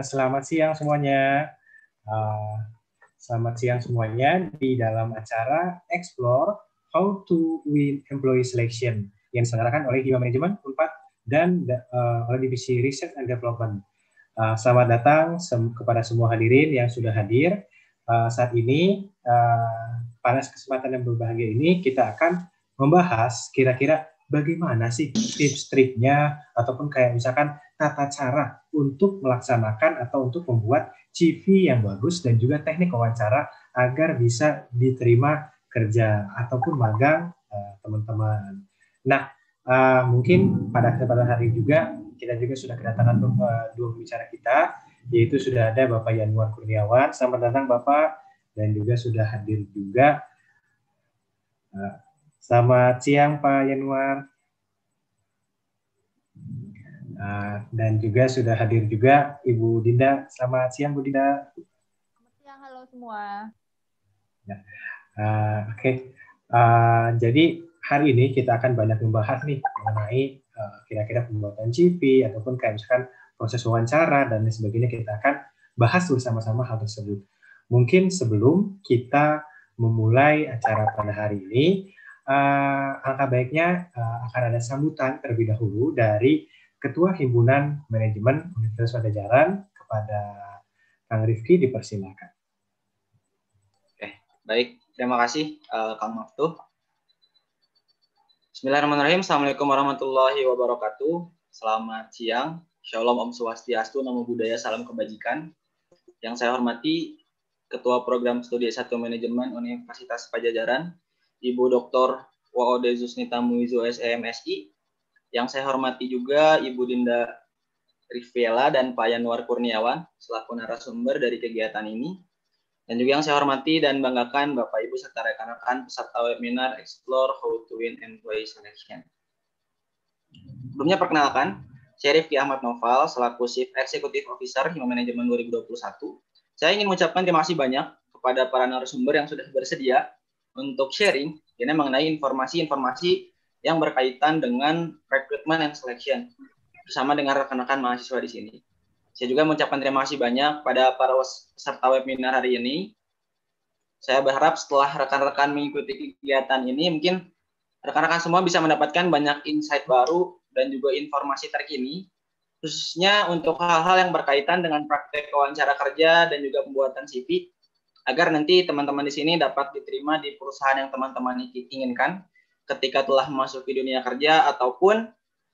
Selamat siang semuanya. Uh, Selamat siang semuanya di dalam acara Explore How to Win Employee Selection yang diselenggarakan oleh Hima Manajemen Unpad dan oleh Divisi Research and Development. Selamat datang kepada semua hadirin yang sudah hadir. Saat ini, pada kesempatan yang berbahagia ini, kita akan membahas kira-kira bagaimana sih tips-triknya ataupun kayak misalkan tata cara untuk melaksanakan atau untuk membuat CV yang bagus dan juga teknik wawancara agar bisa diterima kerja ataupun magang teman-teman. Nah, mungkin pada kesempatan hari juga kita juga sudah kedatangan dua pembicara kita, yaitu sudah ada Bapak Yanuar Kurniawan. Selamat datang Bapak, dan juga sudah hadir juga. Selamat siang Pak Yanuar. Dan juga sudah hadir juga Ibu Dinda. Selamat siang Bu Dinda. Selamat siang, halo semua. Ya. Oke. Jadi hari ini kita akan banyak membahas nih mengenai kira-kira pembuatan CV ataupun kayak misalkan proses wawancara dan lain sebagainya. Kita akan bahas bersama-sama hal tersebut. Mungkin sebelum kita memulai acara pada hari ini, alangkah baiknya akan ada sambutan terlebih dahulu dari Ketua Himpunan Manajemen Universitas Padjadjaran kepada Kang Rifki, dipersilakan. Baik, terima kasih Kang Maftuh. Bismillahirrahmanirrahim. Assalamualaikum warahmatullahi wabarakatuh. Selamat siang. Shalom, Om Swastiastu, Namo Buddhaya, Salam Kebajikan. Yang saya hormati Ketua Program Studi S1 Manajemen Universitas Padjadjaran, Ibu Dr. Waode Zusnita Muizo SEMSI. Yang saya hormati juga Ibu Dinda Rifela dan Pak Yanuar Kurniawan selaku narasumber dari kegiatan ini. Dan juga yang saya hormati dan banggakan Bapak Ibu serta rekan-rekan peserta webinar Explore How to Win Employee Selection. Sebelumnya perkenalkan, saya Rifki Ahmad Noval selaku Chief Executive Officer Hima Manajemen 2021. Saya ingin mengucapkan terima kasih banyak kepada para narasumber yang sudah bersedia untuk sharing mengenai informasi-informasi yang berkaitan dengan recruitment and selection bersama dengan rekan-rekan mahasiswa di sini. Saya juga mengucapkan terima kasih banyak pada para peserta webinar hari ini. Saya berharap setelah rekan-rekan mengikuti kegiatan ini, mungkin rekan-rekan semua bisa mendapatkan banyak insight baru dan juga informasi terkini, khususnya untuk hal-hal yang berkaitan dengan praktek wawancara kerja dan juga pembuatan CV, agar nanti teman-teman di sini dapat diterima di perusahaan yang teman-teman inginkan ketika telah memasuki dunia kerja, ataupun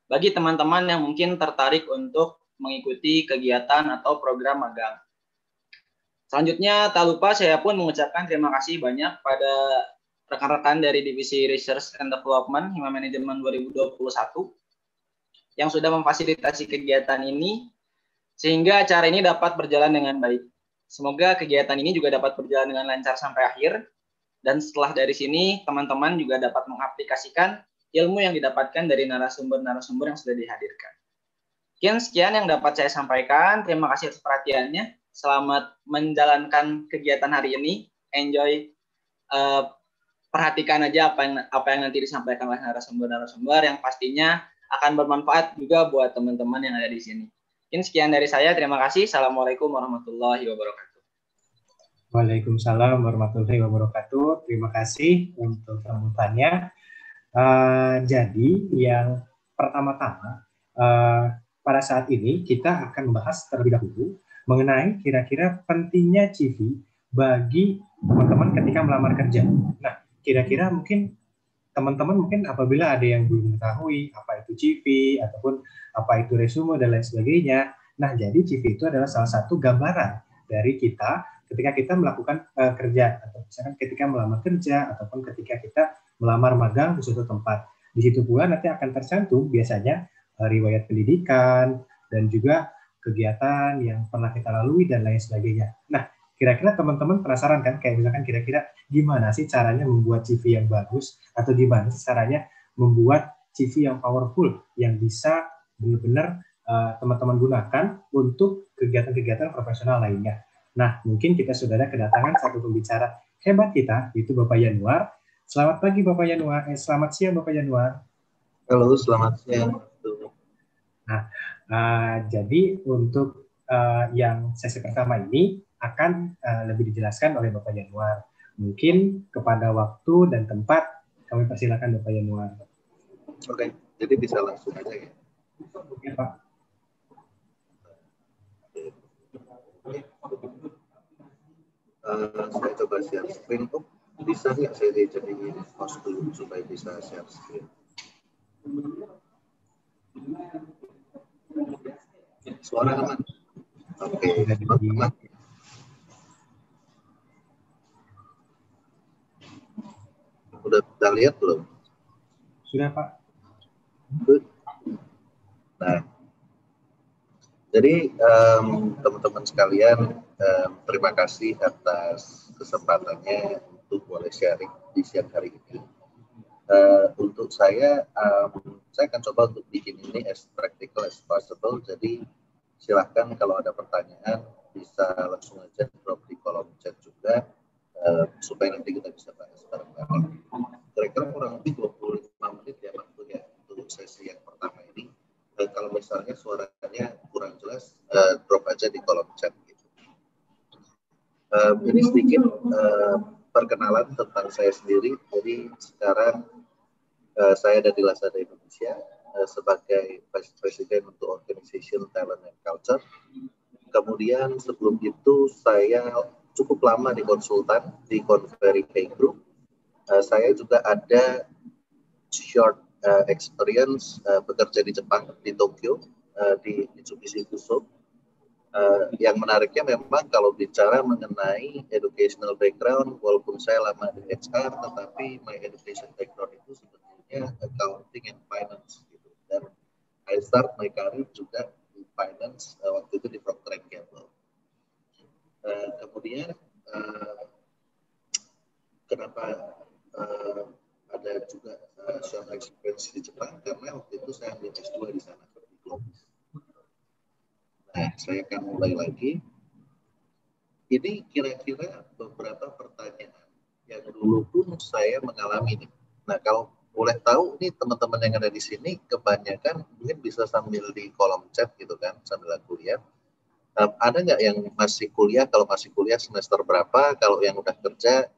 bagi teman-teman yang mungkin tertarik untuk mengikuti kegiatan atau program magang. Selanjutnya, tak lupa saya pun mengucapkan terima kasih banyak pada rekan-rekan dari Divisi Research and Development Hima Manajemen 2021 yang sudah memfasilitasi kegiatan ini sehingga acara ini dapat berjalan dengan baik. Semoga kegiatan ini juga dapat berjalan dengan lancar sampai akhir, dan setelah dari sini teman-teman juga dapat mengaplikasikan ilmu yang didapatkan dari narasumber-narasumber yang sudah dihadirkan. Sekian yang dapat saya sampaikan. Terima kasih atas perhatiannya. Selamat menjalankan kegiatan hari ini. Enjoy. Perhatikan aja apa yang nanti disampaikan oleh narasumber-narasumber yang pastinya akan bermanfaat juga buat teman-teman yang ada di sini. Sekian dari saya. Terima kasih. Assalamualaikum warahmatullahi wabarakatuh. Waalaikumsalam warahmatullahi wabarakatuh. Terima kasih untuk sambutannya. Jadi yang pertama-tama, pada saat ini kita akan membahas terlebih dahulu mengenai kira-kira pentingnya CV bagi teman-teman ketika melamar kerja. Nah, kira-kira mungkin teman-teman apabila ada yang belum mengetahui apa itu CV ataupun apa itu resume dan lain sebagainya. Nah, jadi CV itu adalah salah satu gambaran dari kita ketika kita melakukan kerja, atau misalkan ketika melamar kerja ataupun ketika kita melamar magang di suatu tempat. Di situ pula nanti akan tercantum biasanya riwayat pendidikan, dan juga kegiatan yang pernah kita lalui, dan lain sebagainya. Nah, kira-kira teman-teman penasaran kan, kayak misalkan kira-kira gimana sih caranya membuat CV yang bagus, atau gimana sih caranya membuat CV yang powerful, yang bisa benar-benar teman-teman gunakan untuk kegiatan-kegiatan profesional lainnya. Nah, mungkin kita sudah ada kedatangan satu pembicara hebat kita, yaitu Bapak Yanuar. Selamat pagi Bapak Yanuar, selamat siang Bapak Yanuar. Halo, selamat siang. Nah, jadi untuk yang sesi pertama ini akan lebih dijelaskan oleh Bapak Januar. Mungkin kepada waktu dan tempat kami persilakan Bapak Januar. Oke, jadi bisa langsung aja ya. Ya, Pak. Saya coba share screen. Bisa nggak saya jadiin host dulu supaya bisa share screen? Suara aman? Oke, aman. Udah lihat belum? Sudah, Pak. Nah, jadi teman-teman sekalian, terima kasih atas kesempatannya untuk boleh sharing di siang hari ini. Untuk saya akan coba untuk bikin ini as practical as possible. Jadi silahkan kalau ada pertanyaan bisa langsung aja drop di kolom chat juga, supaya nanti kita bisa bahas bareng-bareng. Kira-kira kurang lebih 25 menit ya waktunya untuk sesi yang pertama ini. Kalau misalnya suaranya kurang jelas, drop aja di kolom chat gitu. Ini sedikit perkenalan tentang saya sendiri. Jadi sekarang saya ada di Lazada Indonesia sebagai Vice President untuk Organization, Talent, and Culture. Kemudian sebelum itu saya cukup lama di konsultan di Convery Pay Group. Saya juga ada short experience bekerja di Jepang, di Tokyo, di Mitsubishi Fuso. Yang menariknya memang kalau bicara mengenai educational background, walaupun saya lama di HR, tetapi my education background itu sebetulnya accounting and finance gitu. Dan I start my career juga di finance waktu itu di Procter & Gamble. Kemudian kenapa ada juga short experience di Jepang, karena waktu itu saya ambil S2 di sana di Globis. Nah, saya akan mulai lagi. Ini kira-kira beberapa pertanyaan yang dulu pun saya mengalami nih. Nah, kalau boleh tahu nih teman-teman yang ada di sini, kebanyakan mungkin bisa sambil di kolom chat gitu kan, sambil kuliah. Ada nggak yang masih kuliah? Kalau masih kuliah semester berapa? Kalau yang udah kerja,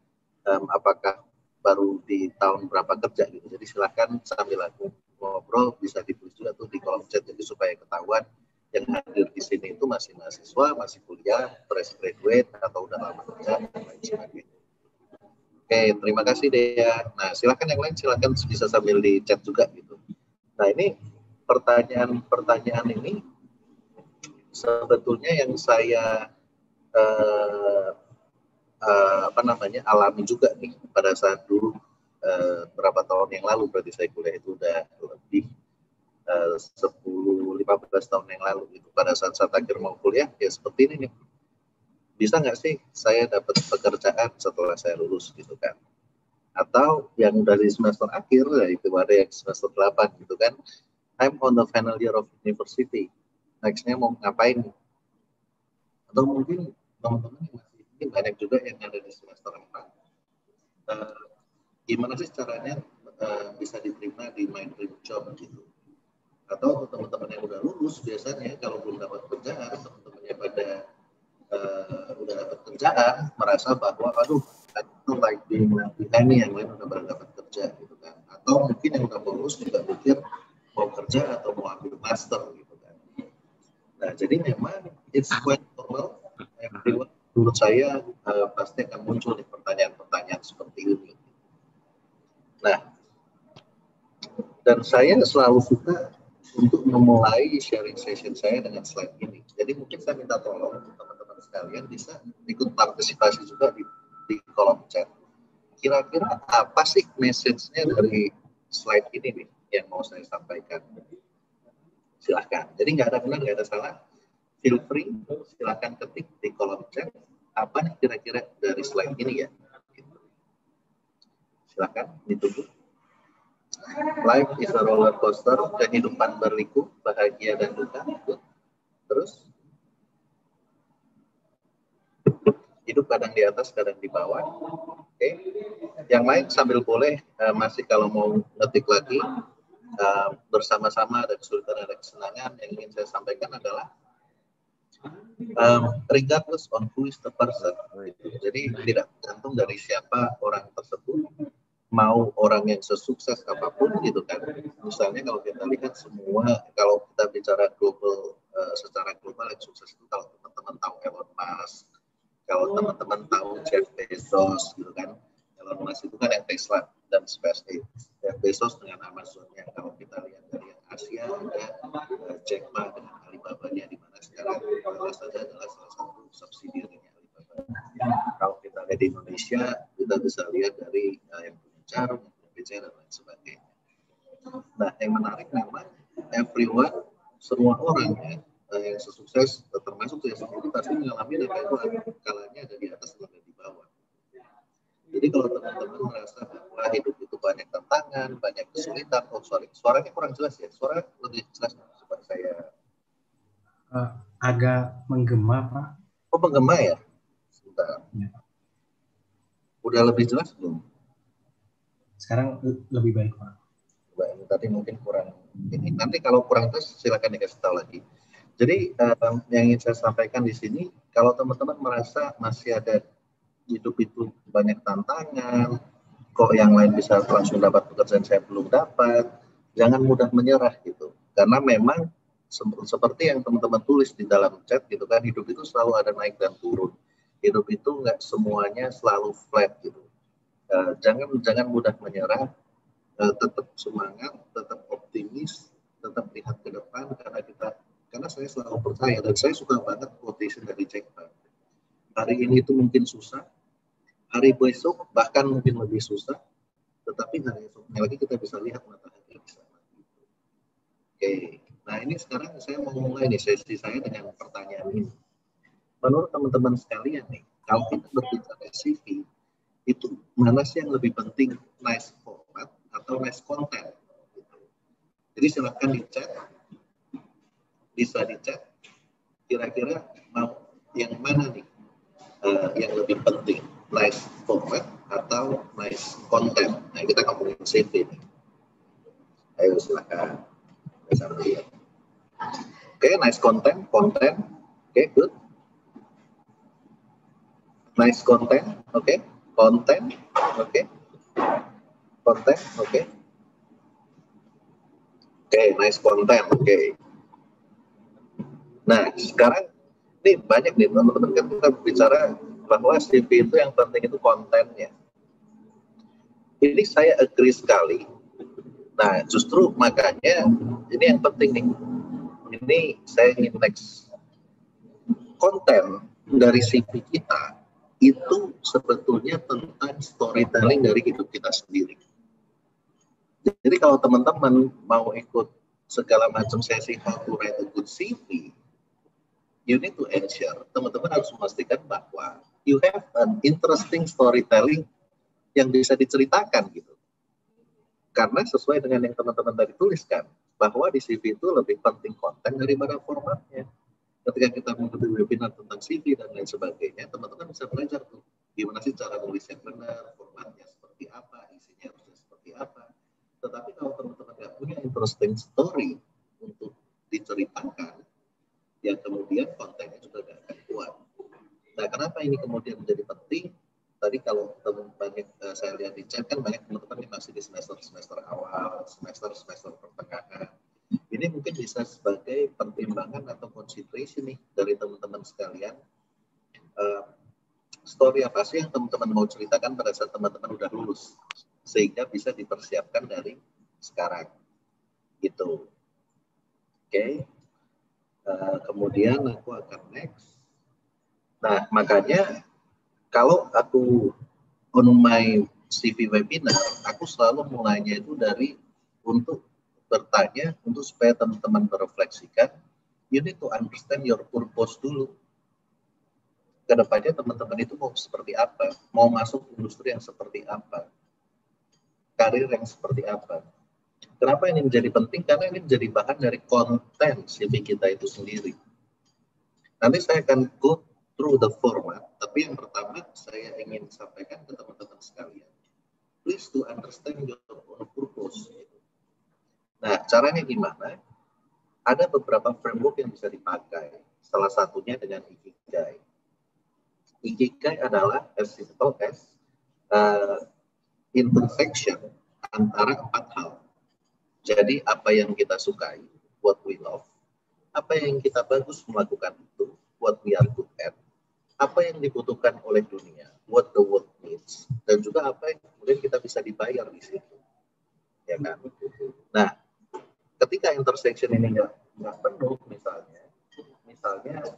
apakah baru di tahun berapa kerja gitu? Jadi silakan sambil aku ngobrol bisa ditulis juga tuh di kolom chat, jadi supaya ketahuan yang hadir di sini itu masih mahasiswa, masih kuliah, fresh graduate, atau udah lama kerja, dan lain sebagainya. Oke, terima kasih Dea. Nah, silakan yang lain, silakan bisa sambil di chat juga gitu. Nah, ini pertanyaan ini sebetulnya yang saya alami juga nih pada saat dulu berapa tahun yang lalu, berarti saya kuliah itu udah lebih 10-15 tahun yang lalu gitu. Pada saat akhir mau kuliah ya seperti ini nih, bisa nggak sih saya dapat pekerjaan setelah saya lulus gitu kan, atau yang dari semester akhir ya itu ada yang semester 8 gitu kan, I'm on the final year of university, nextnya mau ngapain, atau mungkin teman-teman masih banyak juga yang ada di semester 4, gimana sih caranya bisa diterima di my dream job gitu. Atau teman-teman yang udah lulus biasanya kalau belum dapat kerjaan, teman-temannya pada udah dapat kerjaan merasa bahwa aduh itu like being ini yang lain udah pada dapat kerja gitu kan. Atau mungkin yang udah lulus juga mikir mau kerja atau mau ambil master gitu kan. Nah, jadi memang it's quite normal. Menurut saya pasti akan muncul di pertanyaan-pertanyaan seperti ini. Nah, dan saya selalu suka untuk memulai sharing session saya dengan slide ini. Jadi mungkin saya minta tolong teman-teman sekalian bisa ikut partisipasi juga di kolom chat. Kira-kira apa sih message-nya dari slide ini nih yang mau saya sampaikan? Silahkan. Jadi nggak ada benar, nggak ada salah. Feel free, silahkan ketik di kolom chat apa nih kira-kira dari slide ini ya. Silahkan ditunggu. Life is a roller coaster, kehidupan berliku, bahagia dan duka. Terus, hidup kadang di atas, kadang di bawah. Oke. Yang lain sambil boleh masih kalau mau ngetik lagi, bersama-sama ada kesulitan, ada kesenangan. Yang ingin saya sampaikan adalah regardless on who is the person. Jadi tidak tergantung dari siapa orang tersebut, mau orang yang sesukses apapun gitu kan. Misalnya kalau kita lihat semua, kalau kita bicara global, secara global yang sukses itu kalau teman-teman tahu Elon Musk, kalau teman-teman tahu Jeff Bezos gitu kan. Elon Musk itu kan yang Tesla dan SpaceX. Jeff Bezos dengan Amazon-nya. Kalau kita lihat dari yang Asia ada Jack Ma dengan Alibaba-nya, di mana sekarang Lazada adalah salah satu subsidiarinya Alibaba. Kalau kita lihat di Indonesia, kita bisa lihat dari yang punya Jarum, yang punya BCA dan lain sebagainya. Nah, yang menarik memang everyone, semua orang ya, yang sukses, termasuk yang sukses pasti mengalami kalanya ada di atas dan ada di bawah. Jadi kalau teman-teman merasa bahwa hidup itu banyak tantangan, banyak kesulitan, suaranya kurang jelas ya, suara lebih jelas supaya saya agak menggema, Pak. Oh, menggema ya? Sebentar. Ya. Udah lebih jelas belum? Sekarang lebih baik, Pak. Tadi mungkin kurang ini. Nanti kalau kurang jelas silakan dikasih tahu lagi. Jadi yang ingin saya sampaikan di sini, kalau teman-teman merasa masih ada hidup itu banyak tantangan, kok yang lain bisa langsung dapat pekerjaan saya belum dapat, jangan mudah menyerah gitu. Karena memang seperti yang teman-teman tulis di dalam chat gitu kan, hidup itu selalu ada naik dan turun. Hidup itu nggak semuanya selalu flat gitu. Jangan mudah menyerah, tetap semangat, tetap optimis, tetap lihat ke depan karena saya selalu percaya dan saya suka banget quotation dari Jack Ma. Hari ini itu mungkin susah, hari besok bahkan mungkin lebih susah, tetapi hari esoknya lagi kita bisa lihat matahari di sana. Oke, nah ini sekarang saya mau mulai nih sesi saya dengan pertanyaan ini. Menurut teman-teman sekalian nih, kalau kita berbicara CV, itu mana sih yang lebih penting, nice format atau nice content? Jadi silakan di-chat, bisa di-chat, kira-kira mau yang mana nih yang lebih penting, nice format atau nice content? Nah, kita ngomongin CV nih. Ayo silakan. Oke, nice content. Oke, good. Nice content, oke. Content, oke. Content, oke. Oke, nice content, oke. Nah, sekarang ini banyak nih teman-teman kan kita bicara bahwa CV itu yang penting itu kontennya. Ini saya agree sekali. Nah, justru makanya ini yang penting nih. Ini saya ingin next. Konten dari CV kita itu sebetulnya tentang storytelling dari hidup kita sendiri. Jadi kalau teman-teman mau ikut segala macam sesi how to write a good CV, you need to ensure, teman-teman harus memastikan bahwa you have an interesting storytelling yang bisa diceritakan gitu. Karena sesuai dengan yang teman-teman tadi tuliskan, bahwa di CV itu lebih penting konten daripada formatnya. Ketika kita mengikuti webinar tentang CV dan lain sebagainya, teman-teman bisa belajar tuh gimana sih cara nulis yang benar, formatnya seperti apa, isinya harusnya seperti apa. Tetapi kalau teman-teman nggak punya interesting story untuk diceritakan, ya kemudian kontennya juga nggak akan kuat. Nah, kenapa ini kemudian menjadi penting? Tadi kalau teman-teman saya lihat di chat kan banyak teman-teman yang masih di semester awal, semester pertengahan. Ini mungkin bisa sebagai pertimbangan atau consideration nih dari teman-teman sekalian. Story apa sih yang teman-teman mau ceritakan pada saat teman-teman udah lulus, sehingga bisa dipersiapkan dari sekarang. Gitu. Oke. Kemudian aku akan next. Nah, makanya kalau aku on my CV webinar, aku selalu mulainya itu dari untuk bertanya, untuk supaya teman-teman merefleksikan, you need to understand your purpose dulu. Kedepannya teman-teman itu mau seperti apa, mau masuk industri yang seperti apa, karir yang seperti apa. Kenapa ini menjadi penting? Karena ini menjadi bahan dari konten CV kita itu sendiri. Nanti saya akan go through the format, tapi yang pertama saya ingin sampaikan ke teman-teman sekalian, please to understand your own purpose. Nah, caranya gimana? Ada beberapa framework yang bisa dipakai. Salah satunya dengan Ikigai. Ikigai adalah as simple as intersection antara 4 hal. Jadi apa yang kita sukai, what we love, apa yang kita bagus melakukan itu, what we are good at, apa yang dibutuhkan oleh dunia, what the world needs, dan juga apa yang kemudian kita bisa dibayar di situ, ya kan? Nah, ketika intersection ini nggak penuh, misalnya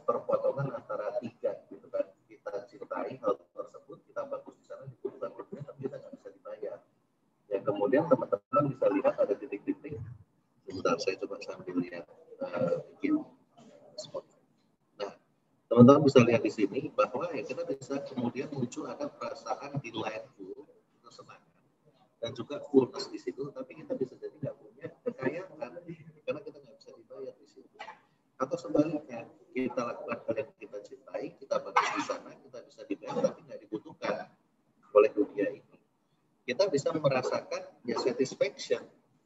perpotongan antara 3 gitu kan, kita cintai hal tersebut, kita bagus di sana, dibutuhkan oleh dunia, tapi kita nggak bisa dibayar. Ya kemudian teman-teman bisa lihat ada titik-titik. Sebentar, saya coba sambil lihat spot. Nah, teman-teman bisa lihat di sini bahwa ya kita bisa kemudian muncul ada perasaan delightful, kesenangan, dan juga fullness di situ. Tapi kita bisa jadi nggak punya kekayaan karena kita nggak bisa dibayar di situ. Atau sebaliknya, kita lakukan hal yang kita cintai, kita bagus di sana, kita bisa dibayar, tapi nggak dibutuhkan oleh dunia ini. Kita bisa merasakan ya satisfaction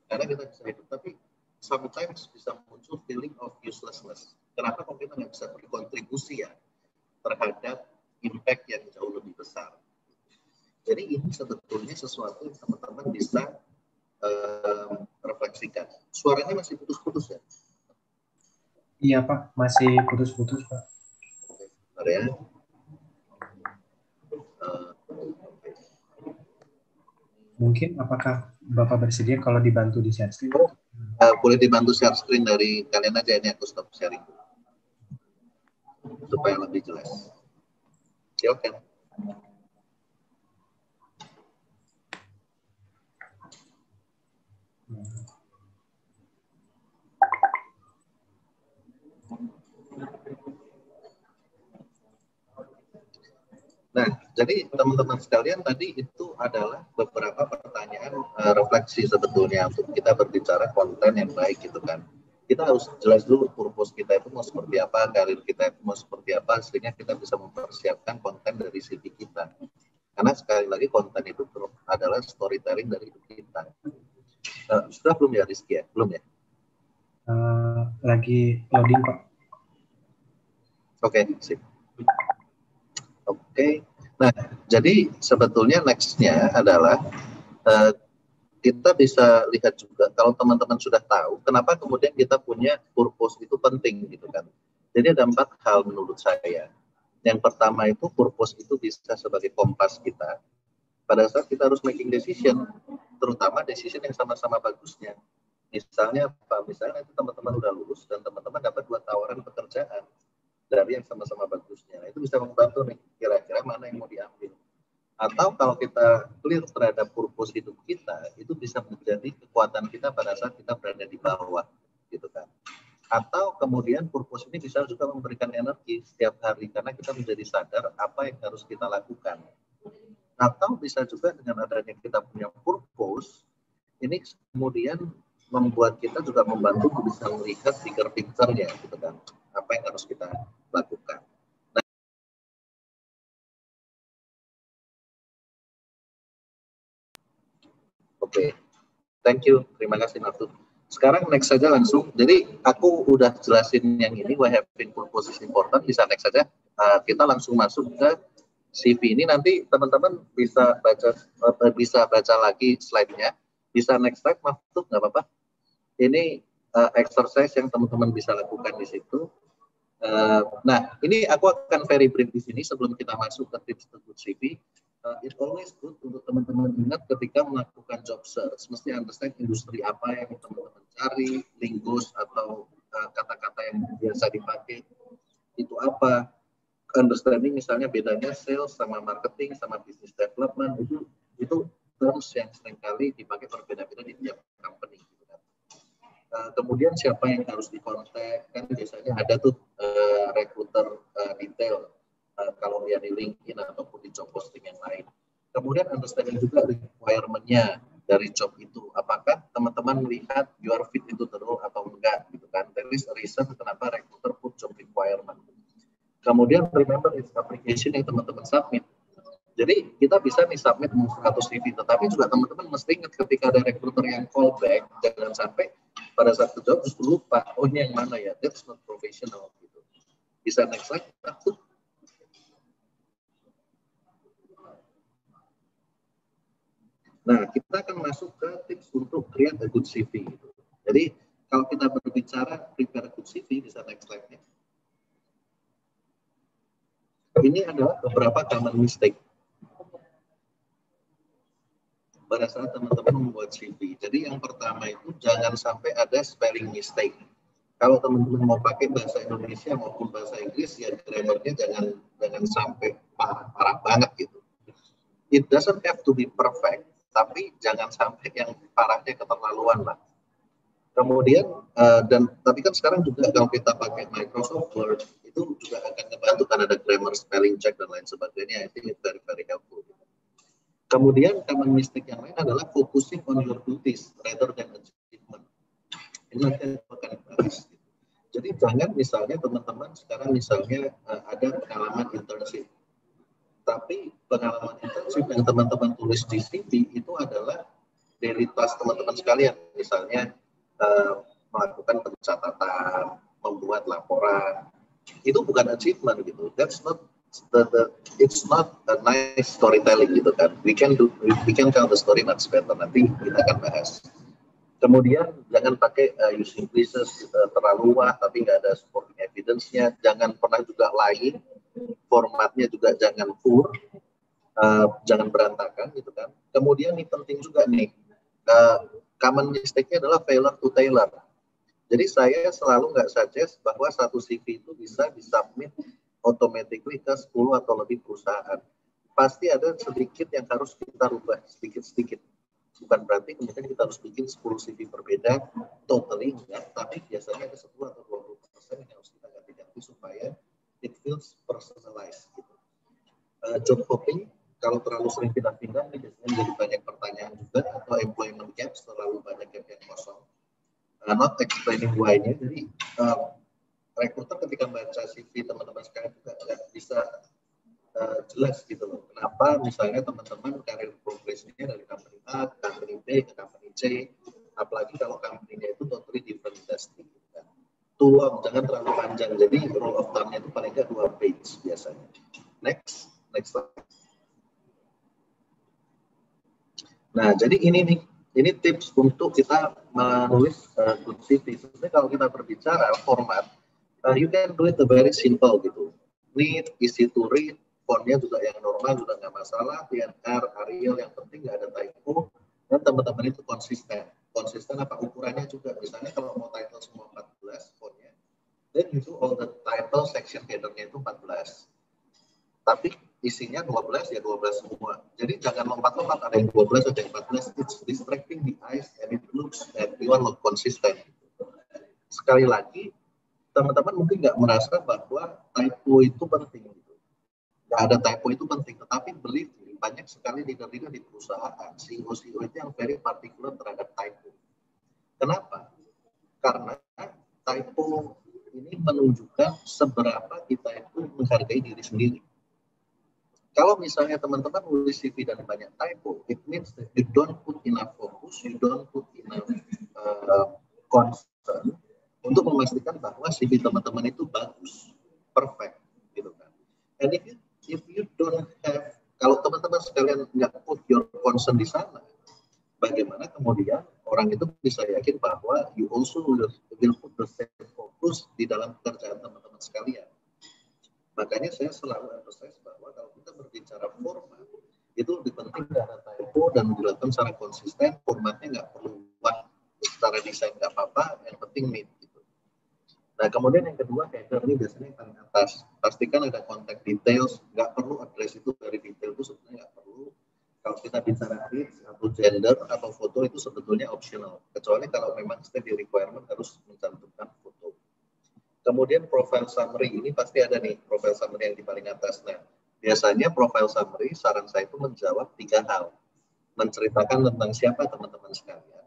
karena kita bisa hidup, tapi sometimes bisa muncul feeling of uselessness. Kenapa kalau kita nggak bisa berkontribusi ya terhadap impact yang jauh lebih besar. Jadi ini sebetulnya sesuatu yang teman-teman bisa refleksikan. Suaranya masih putus-putus ya? Iya Pak, masih putus-putus Pak. Oke, bentar ya. Mungkin apakah Bapak bersedia kalau dibantu di share screen? Boleh dibantu share screen dari kalian aja, ini aku stop sharing supaya lebih jelas. Silakan. Nah, jadi teman-teman sekalian tadi itu adalah beberapa pertanyaan refleksi sebetulnya untuk kita berbicara konten yang baik gitu kan. Kita harus jelas dulu purpose kita itu mau seperti apa, karir kita itu mau seperti apa, sehingga kita bisa mempersiapkan konten dari CV kita. Karena sekali lagi konten itu adalah storytelling dari hidup kita. Sudah belum ya Rizky ya? Belum ya? Lagi loading Pak. Oke, sip. Oke, nah jadi sebetulnya next-nya adalah kita bisa lihat juga kalau teman-teman sudah tahu kenapa kemudian kita punya purpose itu penting gitu kan. Jadi ada 4 hal menurut saya. Yang pertama itu purpose itu bisa sebagai kompas kita pada saat kita harus making decision, terutama decision yang sama-sama bagusnya. Misalnya apa? Misalnya itu teman-teman udah lulus dan teman-teman dapat 2 tawaran pekerjaan dari yang sama-sama bagusnya. Nah, itu bisa membantu nih, kira-kira mana yang mau diambil. Atau kalau kita clear terhadap purpose hidup kita, itu bisa menjadi kekuatan kita pada saat kita berada di bawah, gitu kan. Atau kemudian purpose ini bisa juga memberikan energi setiap hari, karena kita menjadi sadar apa yang harus kita lakukan. Atau bisa juga dengan adanya kita punya purpose, ini kemudian membuat kita juga membantu bisa melihat bigger picture-nya, gitu kan. Apa yang harus kita lakukan. Nah, Oke, thank you, terima kasih Martu. Sekarang next saja langsung. Jadi aku udah jelasin yang ini, why having purpose is important. Bisa next saja. Kita langsung masuk ke CV ini. Nanti teman-teman bisa baca lagi slide-nya. Bisa next slide, Martu, nggak apa-apa. Ini exercise yang teman-teman bisa lakukan di situ. Nah, ini aku akan very brief di sini sebelum kita masuk ke tips untuk CV. It's always good untuk teman-teman ingat ketika melakukan job search, mesti understand industri apa yang teman-teman cari, lingus atau kata-kata yang biasa dipakai itu apa. Understanding misalnya bedanya sales sama marketing sama business development itu terms yang seringkali dipakai berbeda-beda di tiap company. Kemudian siapa yang harus dikontak, kan biasanya ada tuh recruiter detail kalau dia di LinkedIn ataupun di job posting yang lain. Kemudian understanding juga requirement-nya dari job itu, apakah teman-teman melihat you are fit into the role atau enggak gitu kan. There is a reason kenapa recruiter put job requirement. Kemudian remember it's application yang teman-teman submit. Jadi kita bisa nih submit 100 CV, tetapi juga teman-teman mesti ingat ketika ada recruiter yang call back, jangan sampai pada saat ke job justru lupa, oh ini yang mana ya, that's not professional gitu. Bisa next slide. Nah, kita akan masuk ke tips untuk create a good CV. Jadi, kalau kita berbicara prepare a good CV, bisa next slide-nya. Ini adalah beberapa common mistake pada saat teman-teman membuat CV. Jadi yang pertama itu jangan sampai ada spelling mistake. Kalau teman-teman mau pakai bahasa Indonesia maupun bahasa Inggris, ya grammarnya jangan sampai parah banget gitu. It doesn't have to be perfect, tapi jangan sampai yang parahnya keterlaluan lah. Kemudian tapi kan sekarang juga kalau kita pakai Microsoft Word itu juga akan membantu kan ada grammar, spelling check dan lain sebagainya. I think it's very very helpful. Kemudian common mistake yang lain adalah focusing on your duties rather than achievement. Ini nanti akan bahas. Jadi jangan misalnya teman-teman sekarang misalnya ada pengalaman internship, tapi pengalaman internship yang teman-teman tulis di CV itu adalah daily task teman-teman sekalian, misalnya melakukan pencatatan, membuat laporan, itu bukan achievement gitu. That's not it's not a nice storytelling gitu kan. We can tell the story much better. Nanti kita akan bahas. Kemudian jangan pakai using places terlalu luas tapi nggak ada supporting evidence-nya. Jangan pernah juga lain, formatnya juga jangan poor, jangan berantakan gitu kan. Kemudian ini penting juga nih. Common mistake-nya adalah failure to tailor. Jadi saya selalu nggak suggest bahwa satu CV itu bisa disubmit automatically ke 10 atau lebih perusahaan. Pasti ada sedikit yang harus kita rubah, sedikit-sedikit. Bukan berarti kemudian kita harus bikin 10 CV berbeda, totally enggak, tapi biasanya ada 10 atau 20% yang harus kita ganti-ganti supaya it feels personalized. Gitu. Job hopping, kalau terlalu sering pindah-pindah, ini biasanya jadi banyak pertanyaan juga, atau employment gaps, terlalu banyak gap yang kosong. Not explaining why-nya, jadi rekruter ketika baca CV teman-teman sekalian juga nggak bisa jelas gitu loh. Kenapa misalnya teman-teman karir progresnya dari company A ke company B ke company C, apalagi kalau company-nya itu totally different industry. Too long, jangan terlalu panjang. Jadi rule of thumb-nya itu paling nggak 2 page biasanya. Next slide. Nah, jadi ini tips untuk kita menulis good CV. Sebenarnya kalau kita berbicara format, you can do it very simple gitu. Neat, easy to read, fontnya juga yang normal juga nggak masalah, PNR, Arial yang penting nggak ada typo, dan teman-teman itu konsisten. Konsisten apa ukurannya juga. Misalnya kalau mau title semua 14 fontnya, then itu all the title section header-nya itu 14. Tapi isinya 12 ya 12 semua. Jadi jangan lompat-lompat, ada yang 12, ada yang 14. It's distracting the eyes and it looks that you are not consistent. Sekali lagi, teman-teman mungkin nggak merasa bahwa typo itu penting. Nggak ada typo itu penting, tetapi believe me, banyak sekali leader-leader di perusahaan, CEO itu yang very particular terhadap typo. Kenapa? Karena typo ini menunjukkan seberapa kita itu menghargai diri sendiri. Kalau misalnya teman-teman nulis CV dan banyak typo, it means that you don't put enough focus, you don't put enough concern untuk memastikan bahwa CV teman-teman itu bagus, perfect, gitu kan. And if you don't have, kalau teman-teman sekalian nggak put your concern di sana, bagaimana kemudian orang itu bisa yakin bahwa you also will put the same focus di dalam pekerjaan teman-teman sekalian. Makanya saya selalu emphasize bahwa kalau kita berbicara format, itu lebih penting ada typo dan dilakukan secara konsisten, formatnya nggak perlu wah, secara desain nggak apa-apa, yang penting neat. Gitu. Nah, kemudian yang kedua, header ini biasanya yang paling atas. Pastikan ada contact details, nggak perlu address itu dari detail itu sebenarnya nggak perlu. Kalau kita bicara age atau gender atau foto itu sebetulnya optional, kecuali kalau memang state requirement harus mencantumkan foto. Kemudian profile summary, ini pasti ada nih profile summary yang di paling atas. Nah, biasanya profile summary saran saya itu menjawab 3 hal. Menceritakan tentang siapa teman-teman sekalian,